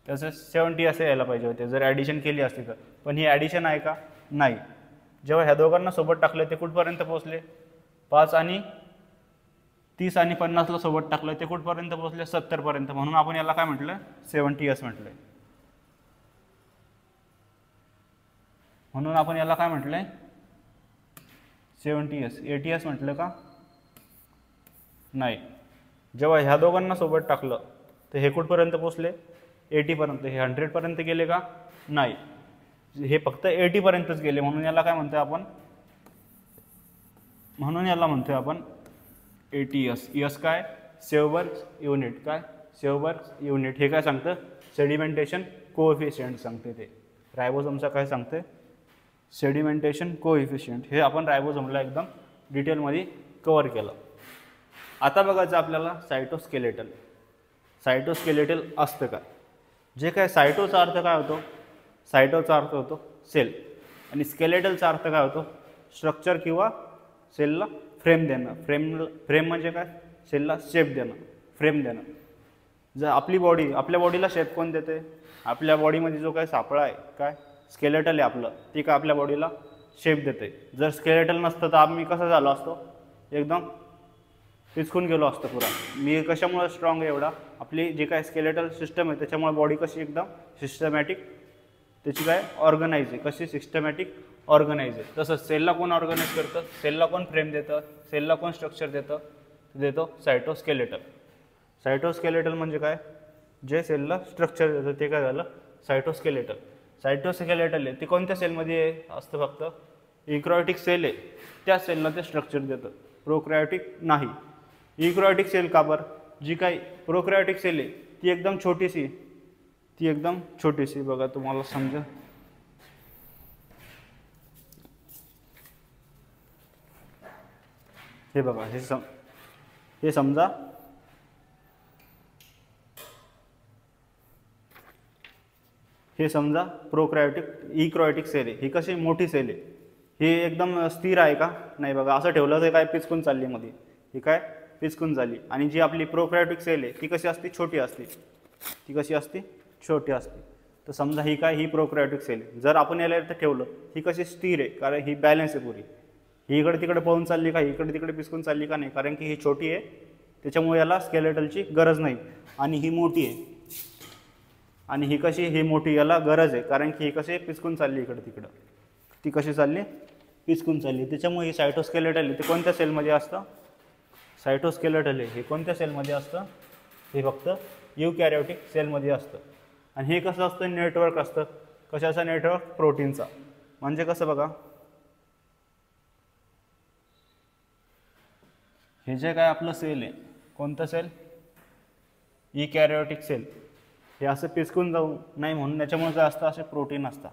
तसं 70 असं यायला पाहिजे होते जर ॲडिशन केली असती तर. पण ही ॲडिशन आहे का? नाही. जेव्हा ह्या दोघांना सोबत टाकलं ते कुठपर्यंत पोचले? 5 आणि 30 आणि 50ला सोबत टाकलं ते कुठपर्यंत पोचले? 70. म्हणून आपण याला काय म्हटलं? 70 S म्हटलंय. म्हणून आपण याला काय म्हटलंय? 70 S. 80 S म्हटलं का? नाही. जेव्हा ह्या दोघांना सोबत टाकलं तर हे कुठपर्यंत पोचले? 80. हे 100 गेले का? नाही. हे फक्त 80 गेले म्हणून याला काय म्हणतोय आपण? म्हणून याला म्हणतोय आपण 80 S. S काय? सेवबर्ग युनिट. काय? सेवबर्ग युनिट. हे काय सांगतं? सेडिमेंटेशन कोएफिशियंट सांगते ते. रायबोझोमचा काय सांगते? Sedimentation coefficient. हे आपण रायबोझोमला एकदम डिटेलमध्ये कव्हर केलं. आता बघायचं आपल्याला सायटोस्केलेटल. सायटोस्केलेटल असतं का? जे काय सायटोचा अर्थ काय होतो? सायटोचा अर्थ होतो सेल, आणि स्केलेटलचा अर्थ काय होतो? स्ट्रक्चर किंवा सेलला फ्रेम देणं. फ्रेम म्हणजे काय? सेलला शेप देणं, फ्रेम देणं. जर आपल्या बॉडीला शेप कोण देते? आपल्या बॉडीमध्ये जो काय सापळा आहे, काय स्केलेटल आहे आपलं, ती काय आपल्या बॉडीला शेप देते. जर स्केलेटल नसतं तर आम्ही कसं झालो असतो? एकदम पिचकून गेलो असतो पुरा. मी कशामुळे स्ट्रॉंग आहे एवढा? आपली जी काय स्केलेटल सिस्टम आहे त्याच्यामुळे बॉडी कशी एकदम सिस्टमॅटिक, त्याची काय ऑर्गनाईज आहे, कशी सिस्टमॅटिक ऑर्गनाईज आहे. तसंच सेलला कोण ऑर्गनाईज करतं? सेलला कोण फ्रेम देतं? सेलला कोण स्ट्रक्चर देतो सायटोस्केलेटल. सायटोस्केलेटल म्हणजे काय? जे सेलला स्ट्रक्चर देतं ते काय झालं? सायटोस्केलेटल. सायटोस्केलेटल आहे ते कोणत्या सेलमध्ये असतं? फक्त इक्रोटिक सेल आहे त्या सेलला ते स्ट्रक्चर देतं, प्रोकॅरियोटिक नाही. इक्रोटिक सेल का बरं? जी काही प्रोकॅरियोटिक सेल आहे ती एकदम छोटीशी, बघा तुम्हाला समजा. हे बघा, हे समजा इक्रोटिक सेल आहे. ही कशी मोठी सेल आहे, ही एकदम स्थिर आहे का? नाही. बघा असं ठेवलं तर काय पिचकून चालली मध्ये, ही काय पिचकून झाली. आणि जी आपली प्रोकॅरियोटिक सेल आहे ती कशी असते? छोटी असते. ती कशी असते? छोटी असते. तर समजा ही काय? ही प्रोकॅरियोटिक सेल आहे. जर आपण याला इथं ठेवलं, ही कशी स्थिर आहे, कारण ही बॅलन्स आहे पुरी. ही इकडे तिकडे पळून चालली का? इकडे तिकडे पिचकून चालली का? नाही, कारण की ही छोटी आहे त्याच्यामुळे याला स्केलेटलची गरज नाही. आणि ही मोठी आहे, आणि ही कशी? ही मोठी, याला गरज आहे कारण की ही कशी पिचकून चालली इकडे तिकडं. ती कशी चालली? पिचकून चालली. त्याच्यामुळे ही सायटोस्केलेटल आहे ते कोणत्या सेलमध्ये असतं? सायटोस्केलेटल आहे हे कोणत्या सेलमध्ये असतं? हे फक्त युकॅरियोटिक सेलमध्ये असतं. आणि हे कसं असतं? नेटवर्क असतं. कशाचं नेटवर्क? प्रोटीनचा. म्हणजे कसं बघा, हे जे काय आपलं सेल आहे, कोणतं सेल? युकॅरियोटिक सेल. हे असं पिचकून जाऊ नाही म्हणून याच्यामुळे काय असतं? असे प्रोटीन असतात.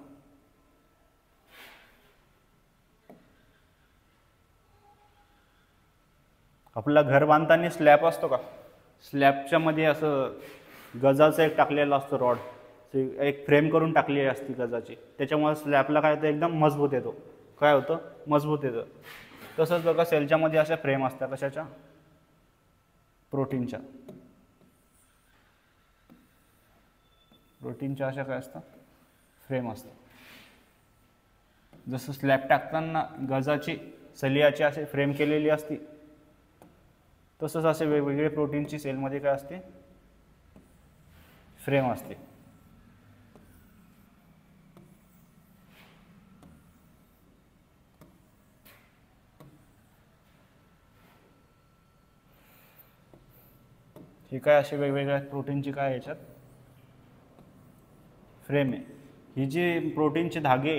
आपला घर बांधताना स्लॅब असतो का? स्लॅबच्या मध्ये असं गजाचं एक टाकलेलं असतं रॉड, एक फ्रेम करून टाकलेली असते गजाची. त्याच्यामुळे स्लॅबला काय होतं? एकदम मजबूत येतो. काय होतं? मजबूत येतं. तसंच बघा सेलच्या मध्ये अशा फ्रेम असतात. कशाच्या? प्रोटीनच्या. प्रोटीनच्या अशा काय असतात? फ्रेम असतात. जसं स्लॅब टाकताना गजाची सलियाची असे फ्रेम केलेली असती, तसंच असे वेगवेगळे प्रोटीनची सेलमध्ये काय असते? फ्रेम असते. ही काय असे वेगवेगळ्या प्रोटीनची काय याच्यात फ्रेम आहे. ही जी प्रोटीनचे धागे,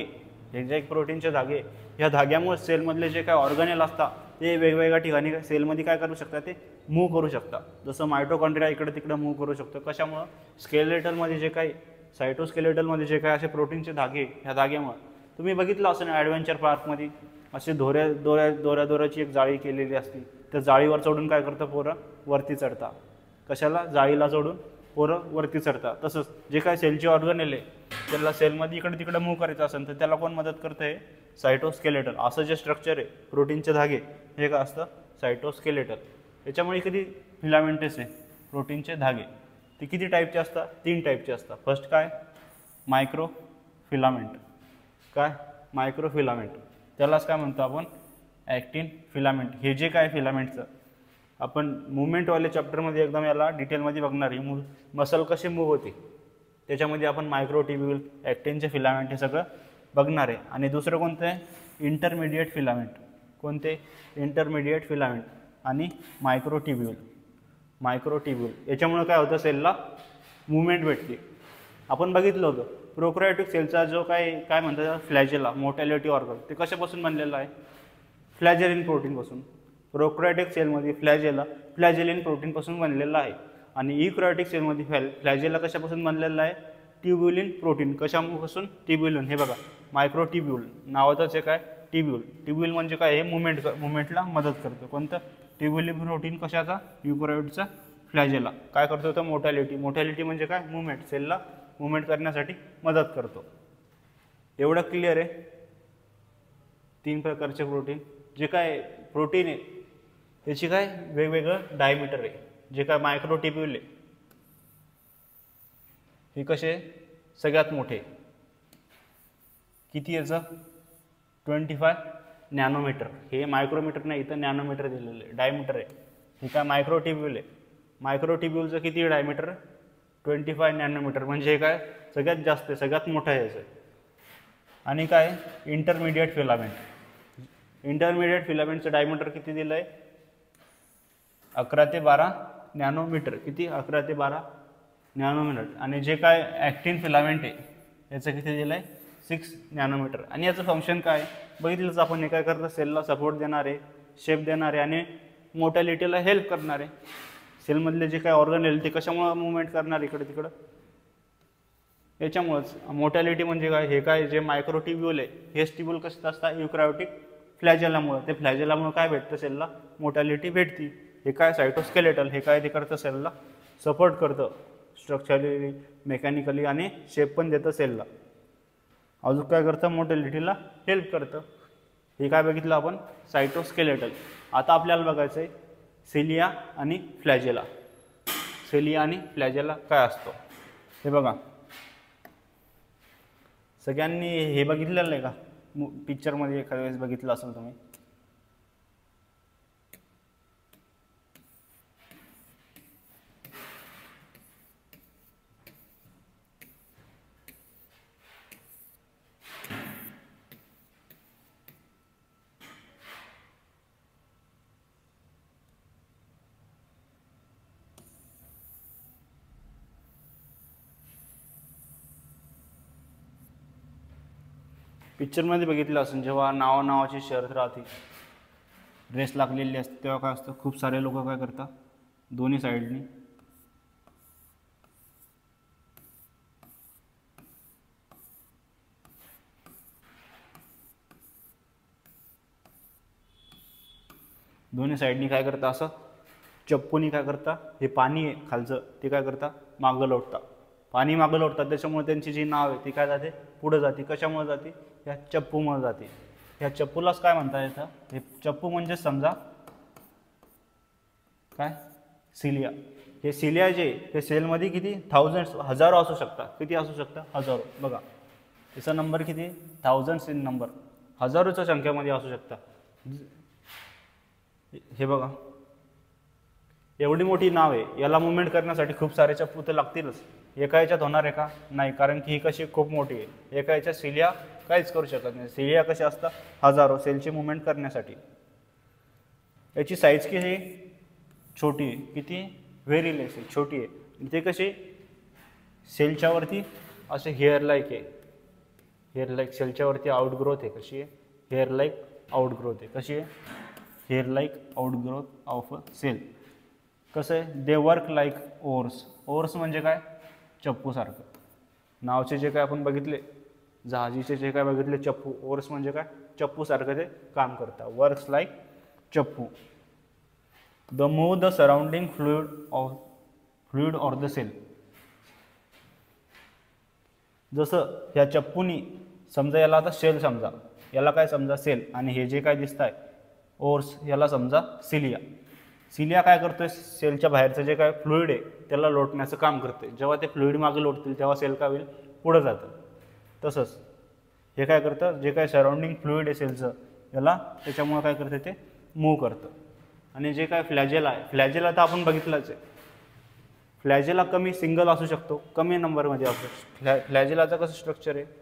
हे जे प्रोटीनचे धागे, ह्या धाग्यामुळे सेलमधले जे काय ऑर्गनेल असतात ते वेगवेगळ्या ठिकाणी सेलमध्ये काय करू शकतात? ते मूव्ह करू शकतात. जसं मायटोकॉन्ड्रिया इकडे तिकडे मूव्ह करू शकतो. कशामुळं? स्केलेटलमध्ये जे काही सायटोस्केलेटलमध्ये जे काय असे प्रोटीनचे धागे, ह्या धाग्यामुळे तुम्ही बघितलं असं ना ॲडव्हेंचर पार्कमध्ये असे दोऱ्याची एक जाळी केलेली असते. त्या जाळीवर चढून काय करतं? पोरं वरती चढतात. कशाला? जाळीला चढून पोरं वरती चढतात. तसंच जे काय सेलची ऑर्गनेल आहे त्याला सेलमध्ये इकडे तिकडे मूव्ह करायचं असेल तर त्याला कोण मदत करतं? आहे सायटोस्केलेटल. असं जे स्ट्रक्चर आहे प्रोटीनचे धागे, हे काय असतं? सायटोस्केलेटल. याच्यामुळे किती फिलामेंट्स आहे? प्रोटीनचे धागे. ते किती टाईपचे असतात? 3 टाईपचे असतात. फर्स्ट काय? Micro filament. काय? Micro filament. त्यालाच काय म्हणतो आपण? Actin filament. हे जे काय फिलामेंटचं आपण मुवमेंटवाले चॅप्टरमध्ये एकदम याला डिटेलमध्ये बघणार आहे. मसल कसे मूव्ह होते त्याच्यामध्ये आपण मायक्रोट्युब्यूल, ॲक्टिनचे फिलामेंट हे सगळं बघणार आहे. आणि दुसरं कोणतं आहे? Intermediate filament. कोणते? इंटरमिडिएट फिलामेंट आणि मायक्रोट्युब्यूल. याच्यामुळे काय होतं? सेलला मुवमेंट भेटते. आपण बघितलं होतं प्रोकॅरियोटिक सेलचा जो काय म्हणतात फ्लॅजेला, मोटॅलिटी ऑर्गन, ते कशापासून बनलेलं आहे? फ्लॅजेलिन प्रोटीनपासून. प्रोकॅरियोटिक सेलमध्ये फ्लॅजेलिन प्रोटीनपासून बनलेला आहे. आणि युकॅरियोटिक सेलमध्ये फ्लॅजेला कशापासून बनलेला आहे? ट्युब्युलिन प्रोटीन. कशापासून? ट्युब्युलिन. हे बघा मायक्रोट्युब्यूल नावाचंच आहे काय? ट्युब्यूल म्हणजे काय? हे मुवमेंटला मदत करतं. कोणतं? ट्युब्युलिन प्रोटीन. कशाचा? युकॅरियोटचा फ्लॅजेला काय करतो तर मोटॅलिटी. मोटॅलिटी म्हणजे काय, मुवमेंट, सेलला मुवमेंट करण्यासाठी मदत करतो. एवढं क्लिअर आहे. 3 प्रकारचे प्रोटीन. जे काय प्रोटीन आहे त्याची काय वेगवेगळं डायमीटर आहे. जे काय मायक्रोट्युब्यूल आहे हे कसे सगळ्यात मोठे, किती याचं 25 नॅनोमीटर. हे मायक्रोमीटर नाही, इथं नॅनोमीटर दिलेलं आहे, डायमीटर आहे. हे काय मायक्रोट्युब्यूल आहे. मायक्रोट्युब्यूलचं किती डायमीटर 25 नॅनोमीटर, म्हणजे हे काय सगळ्यात जास्त आहे, सगळ्यात मोठं आहे याचं. आणि काय इंटरमिडिएट फिलामेंट. इंटरमिडिएट फिलामेंटचं डायमीटर किती दिलं आहे 11 ते 12 नॅनोमीटर. किती 11 ते 12 नॅनोमीटर. आणि जे काय ॲक्टिन फिलामेंट आहे याचं किती दिलं आहे 6 नॅनोमीटर. आणि याचं फंक्शन काय बघितलंच आपण. हे काय करतं सेलला सपोर्ट देणारे, शेप देणारे आणि मोटॅलिटीला हेल्प करणारे. सेलमधले जे काय ऑर्गन आहे ते कशामुळे मुवमेंट करणार इकडे तिकडं, याच्यामुळंच. मोटॅलिटी म्हणजे काय, हे काय जे मायक्रोट्युब्यूल आहे हेच ट्युब्यूल कसं असतात युकॅरियोटिक फ्लॅजेलामुळं. ते फ्लॅजेलामुळं काय भेटतं सेलला मोटॅलिटी भेटती. हे काय सायटोस्केलेटल, हे काय ते करतं सेलला सपोर्ट करतं स्ट्रक्चरली, मेकॅनिकली आणि शेप पण देतं सेलला. अजून काय करतं मोटॅलिटीला हेल्प करतं. हे काय बघितलं आपण सायटोस्केलेटल. आता आपल्याला बघायचं आहे सिलिया आणि फ्लॅजेला. सिलिया आणि फ्लॅजेला काय असतो हे बघा. सगळ्यांनी हे बघितलेलं आहे का पिक्चरमध्ये, एखाद्या वेळेस बघितलं असेल तुम्ही. पिक्चरमध्ये बघितलं असेल जेव्हा नावाची शर्यत राहते, रेस लागलेली असते, तेव्हा काय असतं खूप सारे लोक काय करतात दोन्ही साईडनी काय करता असं चप्पूनी काय करता, हे पाणी आहे खालचं ते काय करता मागं लोटता. पाणी मागं लोटतात त्याच्यामुळे त्यांची जी नाव आहे ती काय जाते पुढे जाते. कशामुळे जाते, ह्या चप्पूमुळे जाते. ह्या चप्पूलाच काय म्हणता येतं, हे चप्पू म्हणजे समजा काय सिलिया. हे सिलिया जे हे सेलमध्ये किती हजारो असू शकतात. किती असू शकतात हजारो. बघा त्याचा नंबर किती 1000 इन नंबर, हजारोच्या संख्येमध्ये असू शकतात. हे बघा एवढी मोठी नाव आहे, याला मुवमेंट करण्यासाठी खूप सारे चप्पू तर लागतीलच. एका याच्यात होणार आहे का नाही, कारण की ही कशी खूप मोठी आहे. एका याच्यात सिलिया काहीच करू शकत नाही. सिलिया कशी असतात हजारो सेलची मुवमेंट करण्यासाठी. याची साईज किती छोटी आहे, किती व्हेरी लेस आहे, छोटी आहे. ते कशी सेलच्या वरती असे हेअर लाईक आहे, हेअर लाईक सेलच्या वरती आउटग्रोथ आहे. कशी आहे हेअर लाईक आउटग्रोथ आहे. कशी आहे hair like outgrowth of a cell. कसं आहे they work like oars. Oars म्हणजे काय चप्पूसारखं. नावचे जे काय आपण बघितले जहाजीचे जे काय बघितले चप्पू, ओर्स म्हणजे काय चप्पूसारखं ते काम करतात. वर्क्स लाईक चप्पू. The move the surrounding fluid or the cell. जसं ह्या चप्पूनी समजा याला आता सेल समजा, याला काय समजा सेल, आणि हे जे काय दिसत आहे ओर्स याला समजा सिलिया. सिलिया काय करतोय सेलच्या बाहेरचं जे काय फ्लुइड आहे त्याला लोटण्याचं काम करते. जेव्हा ते फ्लुइड मागे लोटतील तेव्हा सेल काय होईल पुढं जातं. तसंच हे काय करतं जे काय सराउंडिंग फ्लुइड आहे सेलचं याला त्याच्यामुळे काय करते ते मूव करतं. आणि जे काय फ्लॅजेला आहे, फ्लॅजेला तर आपण बघितलंच आहे. फ्लॅजेला कमी सिंगल असू शकतो, कमी नंबरमध्ये असू शकतो. फ्लॅजेलाचं कसं स्ट्रक्चर आहे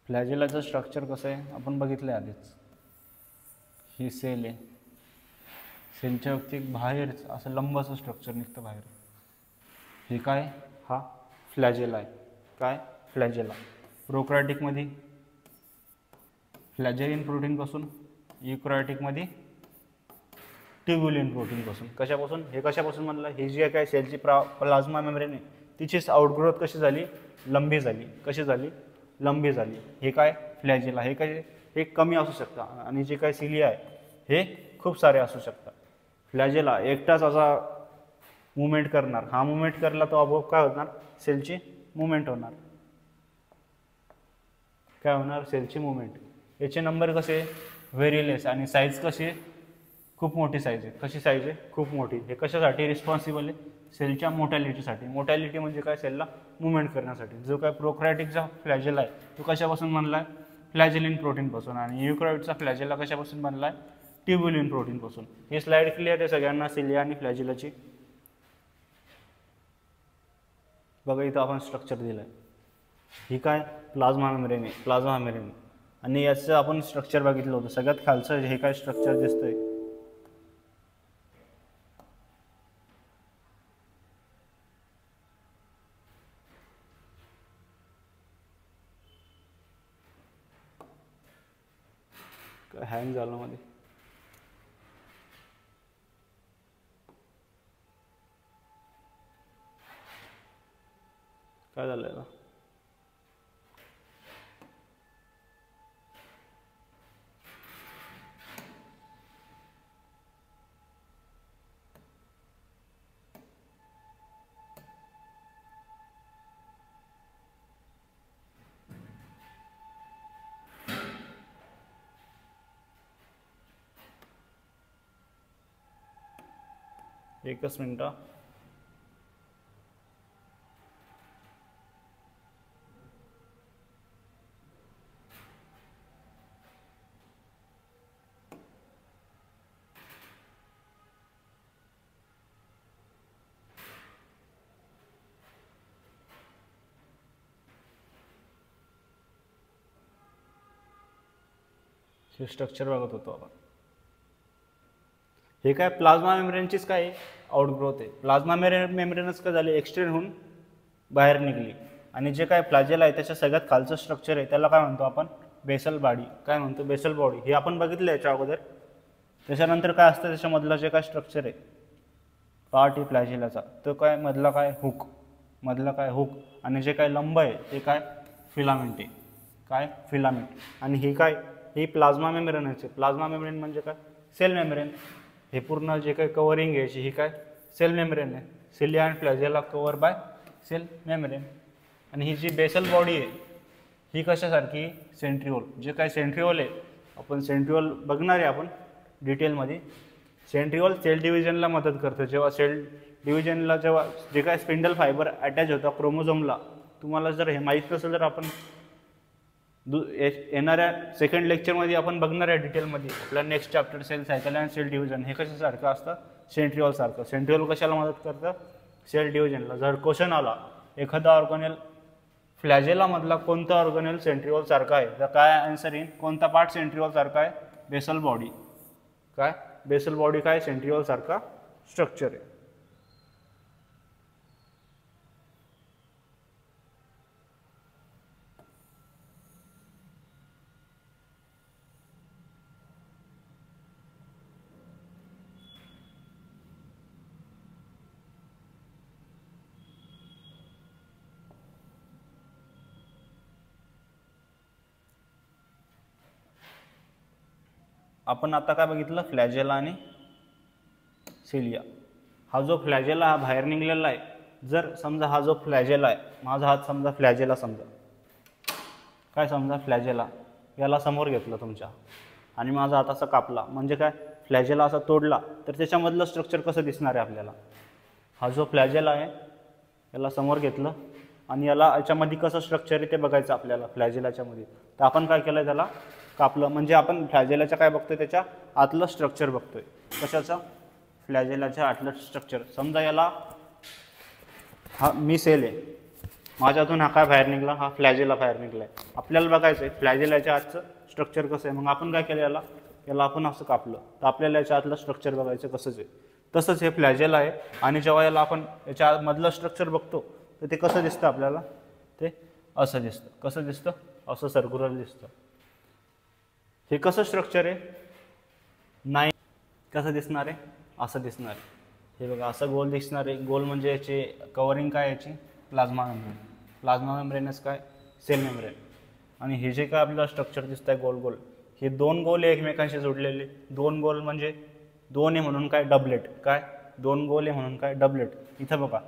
फ्लॅजेलाचं स्ट्रक्चर कसं आहे आपण बघितलं आहे आधीच. ही सेल आहे, सेलच्या वरती बाहेर असं लंब असं स्ट्रक्चर निघतं बाहेर. हे काय हा फ्लॅजेला आहे. काय फ्लॅजेला. प्रोकॅरियोटिकमध्ये फ्लॅजेलियन प्रोटीनपासून युकॅरियोटिकमध्ये ट्युब्युलिन प्रोटीनपासून. कशापासून? हे कशापासून म्हणलं? ही जी काय सेलची प्लाझ्मा मेम्ब्रेन आहे तिचीच आउटग्रोथ कशी झाली? लंबी झाली. कशी झाली? लंबी झाली. हे काय? फ्लॅजेला. हे काय? हे कमी असू शकतं आणि जे काय सिलिया आहे हे खूप सारे असू शकतात. फ्लॅजेला एकटाच असा मुवमेंट करणार, हा मुवमेंट करला तो आपोआप काय होणार? सेलची मुवमेंट होणार. काय होणार? सेलची मुवमेंट. याचे नंबर कसे? व्हेरी लेस. आणि साईज कशी आहे? खूप मोठी साईज आहे. कशी साईज आहे? खूप मोठी. हे कशासाठी रिस्पॉन्सिबल आहे? सेलच्या मोटॅलिटीसाठी. मोटॅलिटी म्हणजे काय? सेलला मुवमेंट करण्यासाठी. जो काय प्रोकॅरियोटिकचा फ्लॅजेला आहे तो कशापासून बनला आहे? फ्लॅजेलिन प्रोटीनपासून. आणि युकॅरियोटचा फ्लॅजेला कशापासून बनला आहे? ट्युब्युलिन प्रोटीनपासून. ही स्लाइड क्लिअर आहे सगळ्यांना सिलिया आणि फ्लॅजेलाची? बघा इथं आपण स्ट्रक्चर दिलं आहे. ही काय? प्लाझ्मा मेम्ब्रेन आहे. Plasma membrane. आणि याचं आपण स्ट्रक्चर बघितलं होतं. सगळ्यात खालचं हे काय स्ट्रक्चर दिसतंय? हँग झालं मध्ये. काय झालं याला? एकच मिनटं. हे स्ट्रक्चर बघत होतो आपण. हे काय? प्लाझ्मा मेम्ब्रेनचीच काय आउटग्रोथ आहे. प्लाझ्मा मेम्ब्रेनच काय झाली? एक्सटेंड होऊन बाहेर निघली. आणि जे काय फ्लॅजेला आहे त्याच्या सगळ्यात खालचं स्ट्रक्चर आहे त्याला काय म्हणतो आपण? Basal body. काय म्हणतो? Basal body. हे आपण बघितलं याच्या अगोदर. त्याच्यानंतर काय असतं त्याच्यामधलं जे काय स्ट्रक्चर आहे पार्ट आहे फ्लॅजेलाचा तो काय? मधला काय? हुक. मधला काय? हुक. आणि जे काय लंब आहे ते काय? फिलामेंट आहे. काय? फिलामेंट. आणि ही काय? ही प्लाझ्मा मेम्ब्रेन आहे. प्लाझ्मा मेम्ब्रेन म्हणजे काय? Cell membrane. हे पूर्ण जे काही कवरिंग घ्यायची ही काय? सेल मेम्ब्रेन आहे. Cilia and flagella cover by cell membrane. आणि ही जी बेसल बॉडी आहे ही कशासारखी? सेंट्रिओल. जे काय सेंट्रिओल आहे आपण सेंट्रिओल बघणार आहे आपण डिटेलमध्ये. सेंट्रिओल सेल डिव्हिजनला मदत करतं. जेव्हा सेल डिव्हिजनला जेव्हा जे काय स्पिंडल फायबर अटॅच होतं क्रोमोझोमला, तुम्हाला जर हे माहीत नसेल तर आपण येणाऱ्या सेकंड लेक्चरमध्ये आपण बघणार आहे डिटेलमध्ये. आपला next chapter cell cycle and cell division. हे कशासारखं असतं? सेंट्रिओल सारखं. सेंट्रिओल कशाला मदत करतं? सेल डिव्हिजनला. जर क्वेश्चन आला एखादा ऑर्गनेल फ्लॅजेला मधला कोणता ऑर्गनेल सेंट्रिओल सारखा आहे तर काय आन्सर येईल? कोणता पार्ट सेंट्रिओल सारखा आहे? Basal body. काय? बेसल बॉडी काय? सेंट्रिओल सारखा स्ट्रक्चर आहे. आपण आता काय बघितलं? फ्लॅजेला आणि सिलिया. हा जो फ्लॅजेला हा बाहेर निघलेला आहे. जर समजा हा जो फ्लॅजेला आहे, माझा हात समजा फ्लॅजेला, समजा काय? समजा फ्लॅजेला याला समोर घेतलं तुमच्या आणि माझा हात असा कापला म्हणजे काय? फ्लॅजेला असा तोडला तर त्याच्यामधलं स्ट्रक्चर कसं दिसणार आहे आपल्याला? हा जो फ्लॅजेला आहे याला समोर घेतलं आणि याला याच्यामध्ये कसं स्ट्रक्चर आहे ते बघायचं आपल्याला फ्लॅजेलाच्या मध्ये. तर आपण काय केलं? त्याला कापलं म्हणजे आपण फ्लॅजेलाच्या काय बघतोय? त्याच्या आतलं स्ट्रक्चर बघतोय. कशाचं? फ्लॅजेलाच्या आतलं स्ट्रक्चर. समजा याला हा मी सेल आहे, माझ्यातून हा काय बाहेर निघला? हा फ्लॅजेला बाहेर निघला आहे. आपल्याला बघायचं आहे फ्लॅजेलाच्या आतचं स्ट्रक्चर कसं आहे. मग आपण काय केलं? याला आपण असं कापलं तर आपल्याला याच्या आतलं स्ट्रक्चर बघायचं कसंच आहे. तसंच हे फ्लॅजेला आहे आणि जेव्हा याला आपण याच्या मधलं स्ट्रक्चर बघतो तर ते कसं दिसतं आपल्याला? ते असं दिसतं. कसं दिसतं? असं सर्क्युलर दिसतं. हे कसं स्ट्रक्चर आहे? नाही कसं दिसणार आहे? असं दिसणार आहे. हे बघा असं गोल दिसणार आहे. गोल म्हणजे याची कवरिंग काय याची प्लाझ्मा मेम्ब्रेन. प्लाझ्मा मेम्ब्रेनच काय सेल मेम्ब्रेन. आणि हे जे काय आपल्याला स्ट्रक्चर दिसत आहे गोल गोल, हे दोन गोल एकमेकांशी जोडलेले. दोन गोल म्हणजे दोन आहे म्हणून काय डबलेट. काय दोन गोल आहे म्हणून काय डबलेट. इथं बघा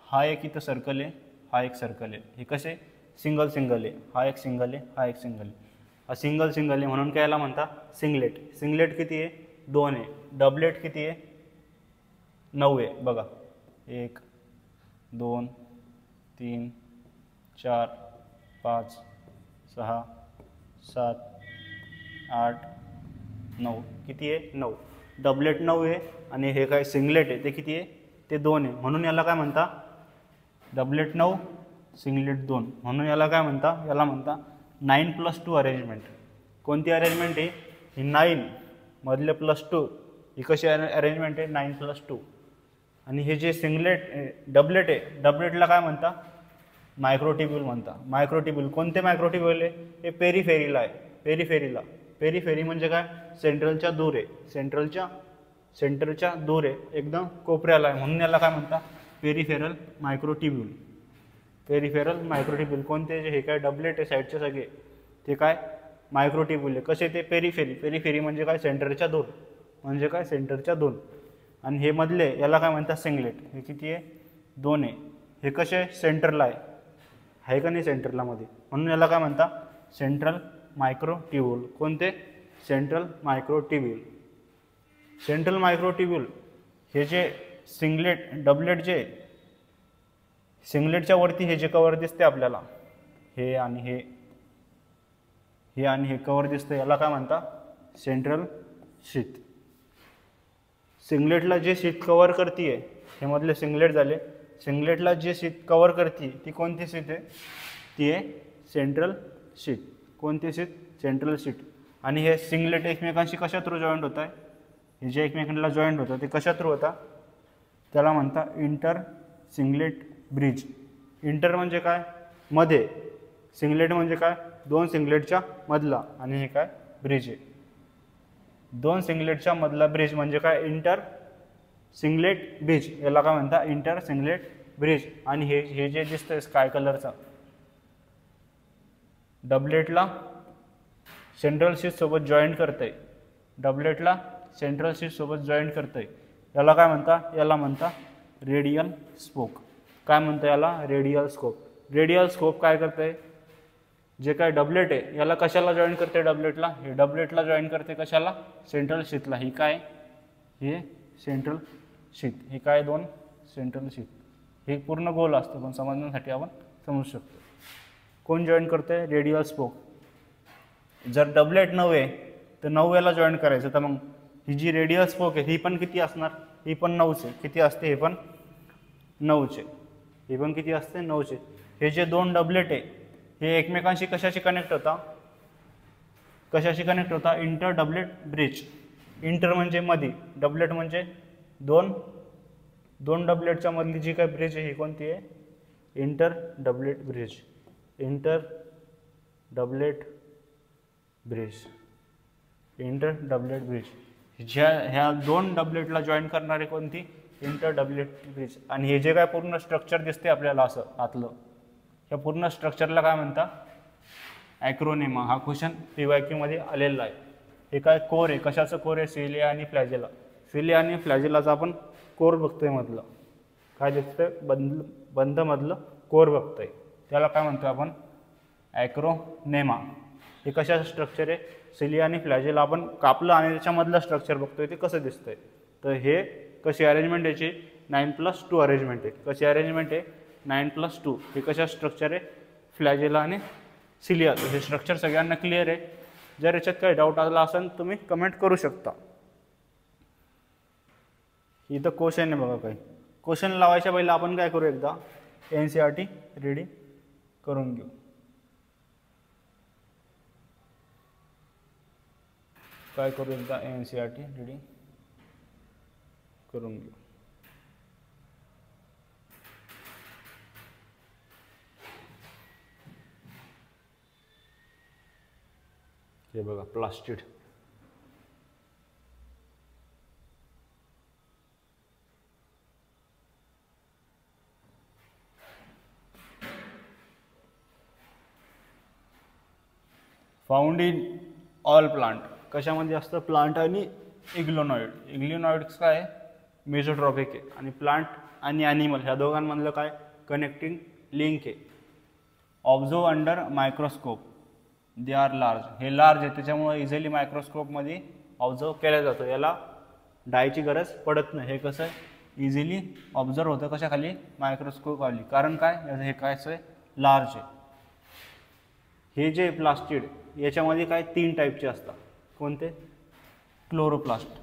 हा एक इथं सर्कल आहे, हा एक सर्कल आहे. हे कसे सिंगल सिंगल आहे. हा एक सिंगल आहे, हा एक सिंगल आहे. हा सिंगल सिंगल आहे म्हणून काय याला म्हणता सिंगलेट. सिंगलेट किती आहे 2 आहे. डबलेट किती आहे 9 आहे. बघा 1 2 3 4 5 6 7 8 9. किती आहे 9. डबलेट 9 आहे आणि हे काय सिंगलेट आहे ते किती आहे ते 2 आहे. म्हणून याला काय म्हणता डबलेट 9 सिंगलेट 2. म्हणून याला काय म्हणता, याला म्हणता 9+2 अरेंजमेंट. कोणती अरेंजमेंट आहे ही 9 मधले +2. ही कशी अरेंजमेंट आहे 9+2. आणि हे जे सिंगलेट डबलेट आहे डबलेटला काय म्हणता मायक्रोट्युब्यूल म्हणता. मायक्रोट्युब्यूल कोणते मायक्रोट्युब्यूल आहे हे पेरिफेरीला आहे. पेरिफेरीला. पेरिफेरी म्हणजे काय सेंट्रलच्या दूर आहे. सेंटरच्या दूर आहे एकदम कोपऱ्याला आहे म्हणून याला काय म्हणता पेरिफेरल मायक्रोट्युब्यूल. पेरिफेरल मायक्रोट्युब्यूल कोणते जे हे काय डबलेट आहे साईडचे सगळे ते काय मायक्रोट्युब्यूल आहे. कसे ते पेरिफेरी. पेरिफेरी म्हणजे काय सेंटरच्या दूर म्हणजे काय सेंटरच्या दूर. आणि हे मधले याला काय म्हणतात सिंगलेट. हे किती आहे 2 आहे. हे कसे सेंटरला आहे का नाही सेंटरला मध्ये म्हणून याला काय म्हणता सेंट्रल मायक्रोट्युब्यूल. कोणते सेंट्रल मायक्रोट्युब्यूल. सेंट्रल मायक्रोट्युब्यूल हे जे सिंगलेट डबलेट जे सिंगलेटच्या वरती हे जे कवर दिसते आपल्याला हे आणि हे कवर दिसते याला काय म्हणता सेंट्रल शीथ. सिंगलेटला जे शीथ कवर करते हे मधले सिंगलेट झाले. सिंगलेटला जे शीथ कवर करते ती कोणती शीथ आहे ती आहे सेंट्रल शीथ. कोणती शीथ सेंट्रल शीथ. आणि हे सिंगलेट एकमेकांशी कशा थ्रू जॉईंट होत आहे हे जे एकमेकांना जॉईंट होतं ते कशा थ्रू होता त्याला म्हणता इंटर सिंगलेट ब्रिज. इंटर म्हणजे काय मध्ये. सिंगलेट म्हणजे काय दोन सिंगलेटच्या मधला आणि हे काय ब्रिज आहे. दोन सिंगलेटच्या मधला ब्रिज म्हणजे काय इंटर सिंगलेट ब्रिज. याला काय म्हणता इंटर सिंगलेट ब्रिज. आणि हे जे दिसतंय स्काय कलरचं डबलेटला सेंट्रल शीथ सोबत जॉईंट करतंय. डबलेटला सेंट्रल शीथ सोबत जॉईंट करतंय. याला काय म्हणता याला म्हणता रेडियल स्पोक. काय म्हणतं याला रेडियल स्कोप. रेडियल स्कोप काय करतंय जे काय डबलेट आहे याला कशाला जॉईन करते डबलेटला हे डबलेटला जॉईन करते कशाला सेंट्रल शीथला. ही काय हे सेंट्रल शीथ. हे काय दोन सेंट्रल शीथ. हे पूर्ण गोल असतं पण समजण्यासाठी आपण समजू शकतो. कोण जॉईन करते रेडियल स्पोक. जर डबलेट 9 आहे तर 9 याला जॉईन करायचं तर मग ही जी रेडियल स्पोक आहे ही पण किती असणार ही पण 9च आहे. किती असते हे पण 9च आहे. हे पण किती असते 9च आहे. हे जे दोन डबलेट आहे हे एकमेकांशी कशाशी कनेक्ट होता कशाशी कनेक्ट होता इंटर डबलेट ब्रिज. इंटर म्हणजे मधी डबलेट म्हणजे दोन डबलेटच्या मधली जी काय ब्रिज आहे ही कोणती आहे inter doublet bridge. Inter doublet bridge. Inter doublet bridge. ह्या दोन डबलेटला जॉईन करणारे कोणती इंटर डबलेट ब्रिज. आणि हे जे काय पूर्ण स्ट्रक्चर दिसते आपल्याला असं आतलं या पूर्ण स्ट्रक्चरला काय म्हणता ॲक्रोनेमा. हा क्वेश्चन PYQ मध्ये आलेला आहे. हे काय कोर आहे कशाचं कोर आहे सिलिया आणि फ्लॅजेला. सिलिया आणि फ्लॅजेलाचा आपण कोर बघतोय मधलं काय दिसतंय बंद मधलं कोर बघतोय त्याला काय म्हणतो आपण ॲक्रोनेमा. हे कशाचं स्ट्रक्चर आहे सिलिया आणि फ्लॅजेला आपण कापलं आणि त्याच्यामधलं स्ट्रक्चर बघतोय ते कसं दिसतंय. तर हे कशी अरेंजमेंट याची 9+2 अरेंजमेंट आहे. कशी अरेंजमेंट आहे 9+2. हे कशा स्ट्रक्चर आहे फ्लॅजेला आणि सिलिया. हे स्ट्रक्चर सगळ्यांना क्लिअर आहे. जर याच्यात काही डाऊट आला असेल तुम्ही कमेंट करू शकता. इथं क्वेश्चन आहे बघा काही. क्वेश्चन लावायच्या पहिला आपण काय करू एकदा NCERT रेडी करून घेऊ. काय करू एकदा NCERT रेडी करून घेऊ. हे बघा plastid. Found in all plant. कशामध्ये असतं? प्लांट आणि इग्लोनॉइड. इग्लोनॉइड्स काय मेसोट्रॉपिक आहे आणि प्लांट आणि ॲनिमल ह्या दोघांमधलं काय कनेक्टिंग लिंक आहे. Observe under microscope they are large. हे लार्ज आहे त्याच्यामुळे इझिली मायक्रोस्कोपमध्ये ऑब्झर्व केलं जातं. याला डायची गरज पडत नाही. हे कसं आहे इझिली ऑब्झर्व होतं कशाखाली मायक्रोस्कोप खाली. कारण काय हे काय आहे लार्ज आहे. हे जे प्लास्टिड याच्यामध्ये काय 3 टाईपचे असतात. कोणते? क्लोरोप्लास्ट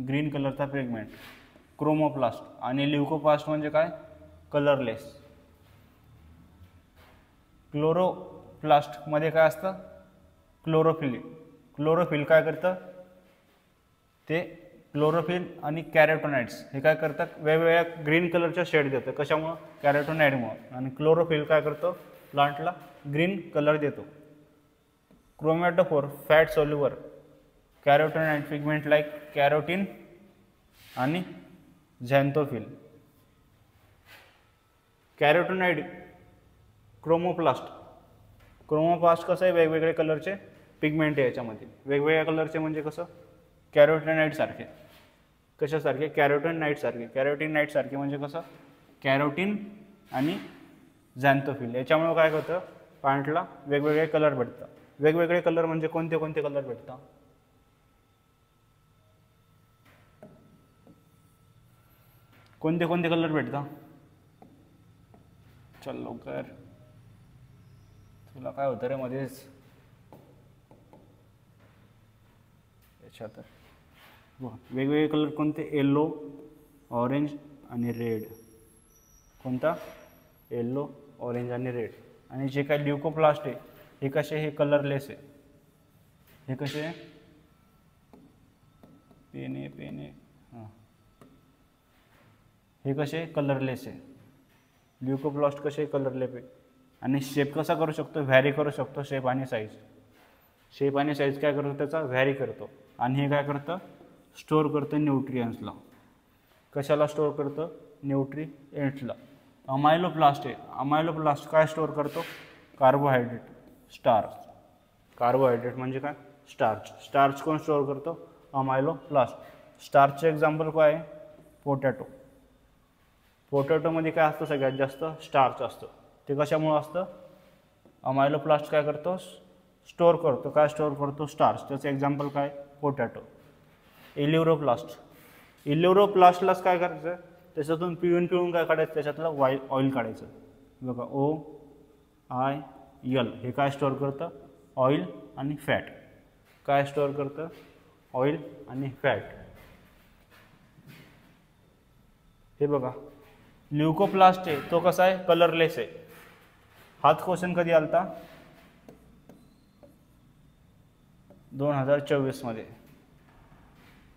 ग्रीन कलरचा पिगमेंट, क्रोमोप्लास्ट आणि ल्युकोप्लास्ट म्हणजे काय कलरलेस. क्लोरोप्लास्टमध्ये काय असतं? क्लोरोफिल. क्लोरोफिल काय करतं? ते क्लोरोफिल आणि कॅरोटिनॉइड्स हे काय करतात वेगवेगळ्या ग्रीन कलरच्या शेड देतं. कशामुळं? कॅरोटिनॉइडमुळं. आणि क्लोरोफिल काय करतो? प्लांटला ग्रीन कलर देतो. Chromatophore fat सोल्युबर कॅरोटिनॉइड pigment like carotene आणि झॅन्थोफिल. कॅरोटिनॉइड क्रोमोप्लास्ट. क्रोमोप्लास्ट कसं आहे वेगवेगळे कलरचे पिगमेंट आहे याच्यामध्ये. वेगवेगळ्या कलरचे म्हणजे कसं कॅरोटिनॉइड सारखे. कशासारखे? कॅरोटिनॉइड सारखे. कॅरोटिनॉइड सारखे म्हणजे कसं कॅरोटीन आणि झॅन्थोफिल. याच्यामुळे काय होतं प्लांटला वेगवेगळे कलर भेटतात. वेगवेगळे कलर म्हणजे कोणते कोणते कलर भेटतात? कोणते कोणते कलर भेटतात? चल लवकर, तुला काय होतं रे मध्येच याच्यात. वेगवेगळे कलर कोणते? येलो, ऑरेंज आणि रेड. कोणता? येलो, ऑरेंज आणि रेड. आणि जे काय ल्युकोप्लास्ट आहे हे कसे? हे कलरलेस आहे. हे कसे? पेने पेने हां, हे कसे? कलरलेस आहे. ल्युकोप्लास्ट कसे? कलरलेस आहे. आणि शेप कसा करू शकतो? व्हॅरी करू शकतो. शेप आणि साईज. शेप आणि साईज काय करतो? त्याचा व्हॅरी करतो. आणि हे काय करतं? स्टोअर करतं न्यूट्रियन्सला. कशाला स्टोअर करतं? न्यूट्रिएंट्सला. अमायलोप्लास्ट आहे. अमायलोप्लास्ट काय स्टोअर करतो? Carbohydrate, starch. कार्बोहायड्रेट म्हणजे काय? स्टार्च. स्टार्च कोण स्टोअर करतो? अमायलोप्लास्ट. स्टार्चचे एक्झाम्पल काय आहे? पोटॅटो. पोटॅटोमध्ये काय असतं? सगळ्यात जास्त स्टार्च असतं. ते कशामुळं असतं? अमायलोप्लास्ट काय करतो? स्टोअर करतो. काय स्टोअर करतो? स्टार्च. त्याचं एक्झाम्पल काय? पोटॅटो. इल्युरोप्लास्ट. इल्युरोप्लास्टलाच काय करायचं? त्याच्यातून पिळून काय काढायचं? त्याच्यातलं ऑइल काढायचं. बघा OIL हे काय स्टोअर करतं? ऑइल आणि फॅट. काय स्टोअर करतं? ऑइल आणि फॅट. हे बघा ल्युकोप्लास्ट आहे तो कसा आहे? कलरलेस आहे. हाच क्वेश्चन कधी आलता? 2024 मध्ये.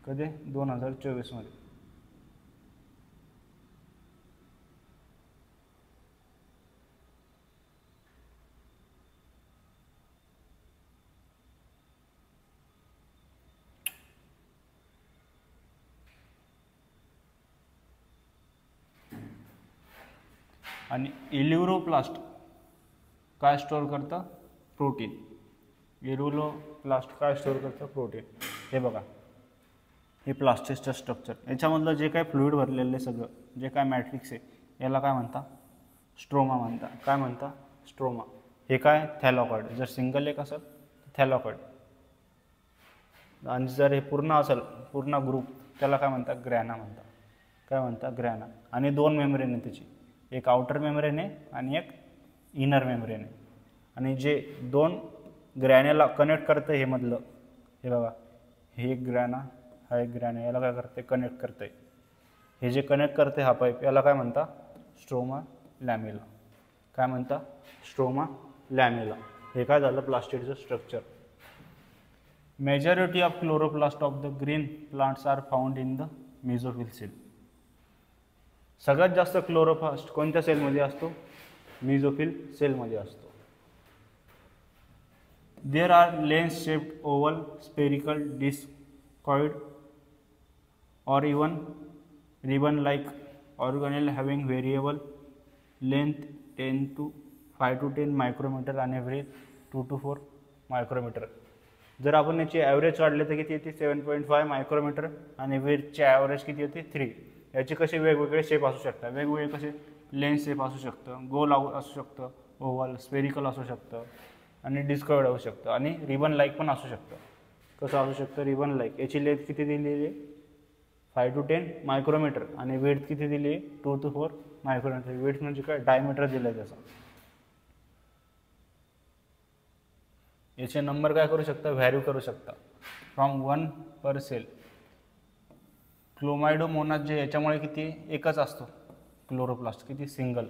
कधी? 2024 मध्ये. आणि इल्युरोप्लास्ट काय स्टोअर करतं? प्रोटीन. इल्युरोप्लास्ट काय स्टोअर करतं? प्रोटीन. हे बघा हे प्लास्टिकचं स्ट्रक्चर. याच्यामधलं जे काय फ्लुइड भरलेलं आहे सगळं, जे काय मॅट्रिक्स आहे याला काय म्हणता? स्ट्रोमा म्हणता. काय म्हणता? स्ट्रोमा. हे काय? थॅलॉकॉइड. जर सिंगल एक असेल तर थॅलॉकॉइड. आणि जर हे पूर्ण असेल पूर्ण ग्रुप त्याला काय म्हणतात? ग्रॅना म्हणतात. काय म्हणतात? ग्रॅना. आणि 2 मेम्ब्रेन आहे त्याची. एक आउटर मेम्ब्रेन आहे आणि एक इनर मेम्ब्रेन आहे. आणि जे 2 ग्रॅनेला कनेक्ट करतं हे मधलं, हे बघा हे एक ग्रॅना, हा एक ग्रॅना, याला काय करते? कनेक्ट करते. हे जे कनेक्ट करते हा पाईप याला काय म्हणता? Stroma lamella. काय म्हणता? Stroma lamella. हे काय झालं? प्लास्टिडचं structure. Majority of chloroplast of the green plants are found in the mesophyll cell. सगळ्यात जास्त क्लोरोप्लास्ट कोणत्या सेलमध्ये असतो? मेसोफिल सेलमध्ये असतो. There are lens shaped oval, spherical, discoid or even ribbon like organelle having variable length 5 to 10 micrometer and every 2 to 4 micrometre. जर आपण याची ॲव्हरेज काढले तर किती येते 7.5 मायक्रोमीटर आणि विड्थचे ॲव्हरेज किती होते 3. याचे कसे वेगवेगळे शेप असू शकतात, वेगवेगळे कसे लेन्स शेप असू शकतं, गोल असू शकतं, ओव्हल स्पेरिकल असू शकतं आणि डिस्कॉइड असू शकतं आणि रिबन लाईक पण असू शकतं. कसं असू शकतं रिबन लाईक. याची लेंथ किती दिलेली आहे 5 to 10 मायक्रोमीटर आणि विड्थ किती दिली आहे 2 to 4 मायक्रोमीटर. विड्थ म्हणजे काय डायमीटर दिलं आहे त्याचा. याचे नंबर काय करू शकता व्हॅल्यू करू शकता फ्रॉम 1 पर सेल. क्लोमायडोमोनास जे याच्यामुळे किती एकच असतो क्लोरोप्लास्ट किती सिंगल.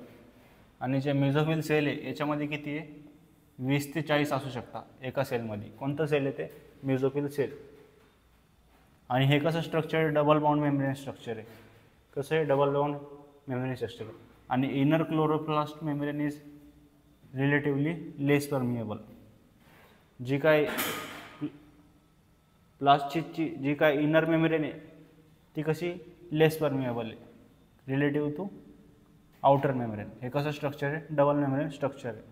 आणि जे मेझोफिल सेल आहे याच्यामध्ये किती आहे 20 ते 40 असू शकता एका सेलमध्ये. कोणतं सेल आहे ते मेझोफिल सेल. आणि हे कसं स्ट्रक्चर आहे डबल बाउंड मेम्ब्रेन स्ट्रक्चर आहे. कसं आहे डबल बाउंड मेम्ब्रेन स्ट्रक्चर. आणि inner chloroplast membrane is relatively less permeable. जी काय प्लास्टिकची जी काय इनर मेम्ब्रेन आहे ती कशी लेस परमिएबल आहे रिलेटिव्ह टू आउटर मेम्ब्रेन. हे कसं स्ट्रक्चर आहे डबल मेम्ब्रेन स्ट्रक्चर आहे.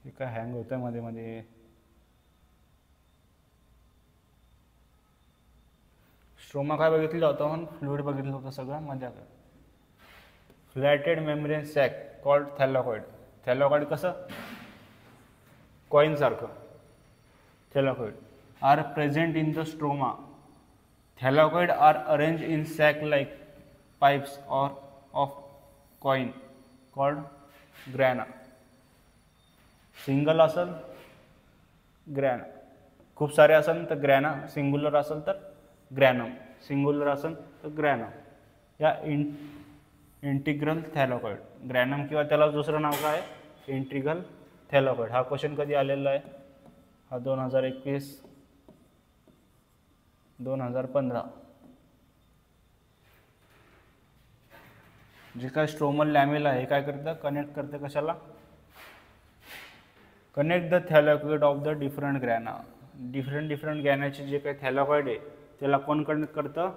हे काय हँग होतं मध्ये मध्ये. स्ट्रोमा काय बघितलं होतं आपण फ्लुइड बघितलं होतं सगळं मजा काय. Flatted membrane sac called thylakoid. Thylakoid कसं कॉइन सारखं thylakoid are present in the stroma. Thylakoid are arrange in sac like pipes or of coin called grana. Single असेल ग्रॅना, खूप सारे असेल तर ग्रॅना, सिंग्युलर असेल तर ग्रॅनम, सिंग्युलर असेल तर ग्रॅनम. या इंटिग्रल थॅलॉकॉइड ग्रॅनम किंवा त्याला दुसरं नाव काय आहे इंटिग्रल थॅलॉकॉइड. हा क्वेश्चन कधी आलेला आहे हा 2021 2015. जे काय स्ट्रोमल लॅमेला आहे हे काय करतं कनेक्ट करतं कशाला connect the thylakoid of the different grana. Different ग्रॅनाचे जे काही थॅलॉकॉइड आहे त्याला कोण कनेक्ट करतं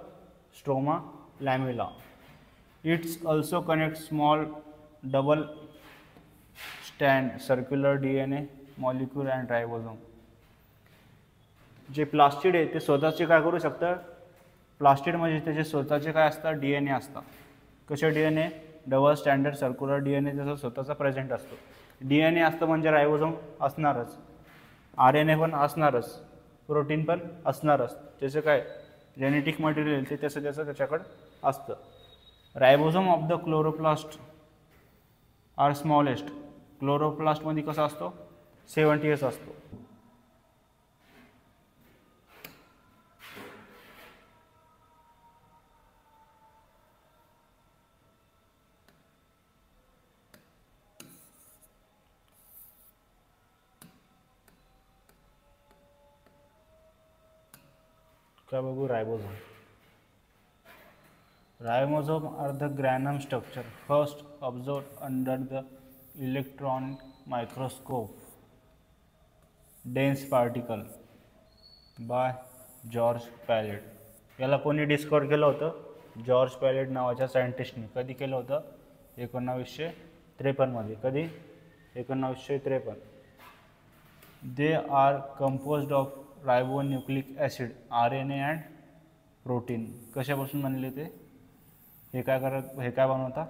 stroma lamella. It's also connect small double stand circular DNA molecule and ribosome. जे प्लास्टिड आहे ते स्वतःचे काय करू शकतं प्लास्टिड म्हणजे त्याचे स्वतःचे काय असतात DNA असतात. कसे DNA double standard circular DNA त्याचा स्वतःचा प्रेझेंट असतो. DNA असतं म्हणजे रायबोझोम असणारच, RNA पण असणारच, प्रोटीन पण असणारच. त्याचं काय जेनेटिक मटेरियल ते त्याचं त्याच्याकडं असतं. Ribosome of the chloroplast are smallest. क्लोरोप्लास्टमध्ये कसा असतो 70S असतो. काय बघू ribosome. Ribosome are the granum structure first observed under the electron microscope dense particle by George Palade. याला कोणी डिस्कवर केलं होतं जॉर्ज पॅलेट नावाच्या सायंटिस्टने. कधी केलं होतं 1953 मध्ये. कधी 1953. They are composed of ribonucleic acid RNA and protein. कशापासून बनले ते हे काय बनवता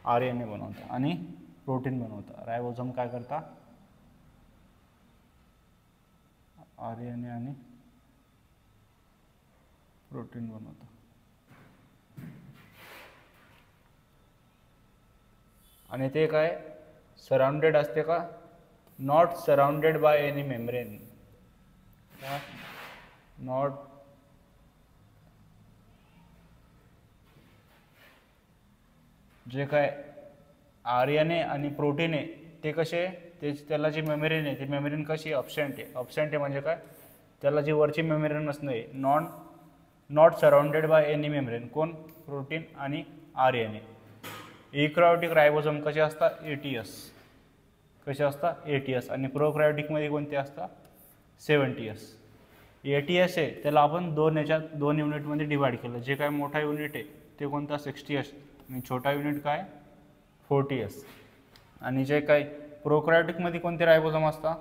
RNA बनवता आणि प्रोटीन बनवता. रायबोझोम काय करता RNA आणि प्रोटीन बनवता. आणि ते काय सराउंडेड असते का not surrounded by any membrane. Not जे काय RNA आणि प्रोटीन आहे ते कसे त्याला जी मेम्ब्रेन आहे ती मेम्ब्रेन कशी अब्सेंट आहे. अब्सेंट आहे म्हणजे काय त्याला जी वरची मेम्ब्रेन नसणे not surrounded by any membrane. कोण प्रोटीन आणि RNA. इकॅरियोटिक रायबोझोम कसे असतात ATS. कसे असतात 80s आणि प्रोकार्योटिकमध्ये कोणते असतात 70s. 80s आहे त्याला आपण दोन युनिटमध्ये डिवाइड केलं. जे काय मोठा युनिट आहे ते कोणता 60s आणि छोटा युनिट काय 40s. आणि जे काय प्रोकार्योटिकमध्ये कोणते रायबोझोम असतात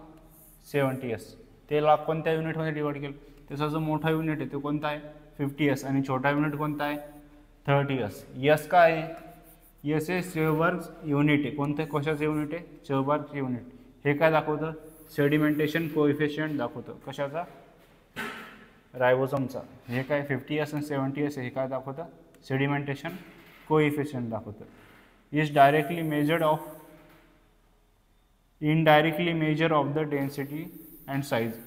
70s, त्याला कोणत्या युनिटमध्ये डिवाइड केलं. त्याचा जो मोठा युनिट आहे तो कोणता आहे 50s आणि छोटा युनिट कोणता आहे 30s. यस काय आहे यस हे शेवबर्ग युनिट आहे. कोणत्या कशाचं युनिट आहे शेवबर्ग युनिट. हे काय दाखवतं सेडिमेंटेशन कोइफिशियंट दाखवतं. कशाचा रायबोझोमचा. हे काय 50s आणि 70s हे काय दाखवतं सेडिमेंटेशन कोइफिशियंट दाखवतं. Is directly measured of indirectly measure of the density and size.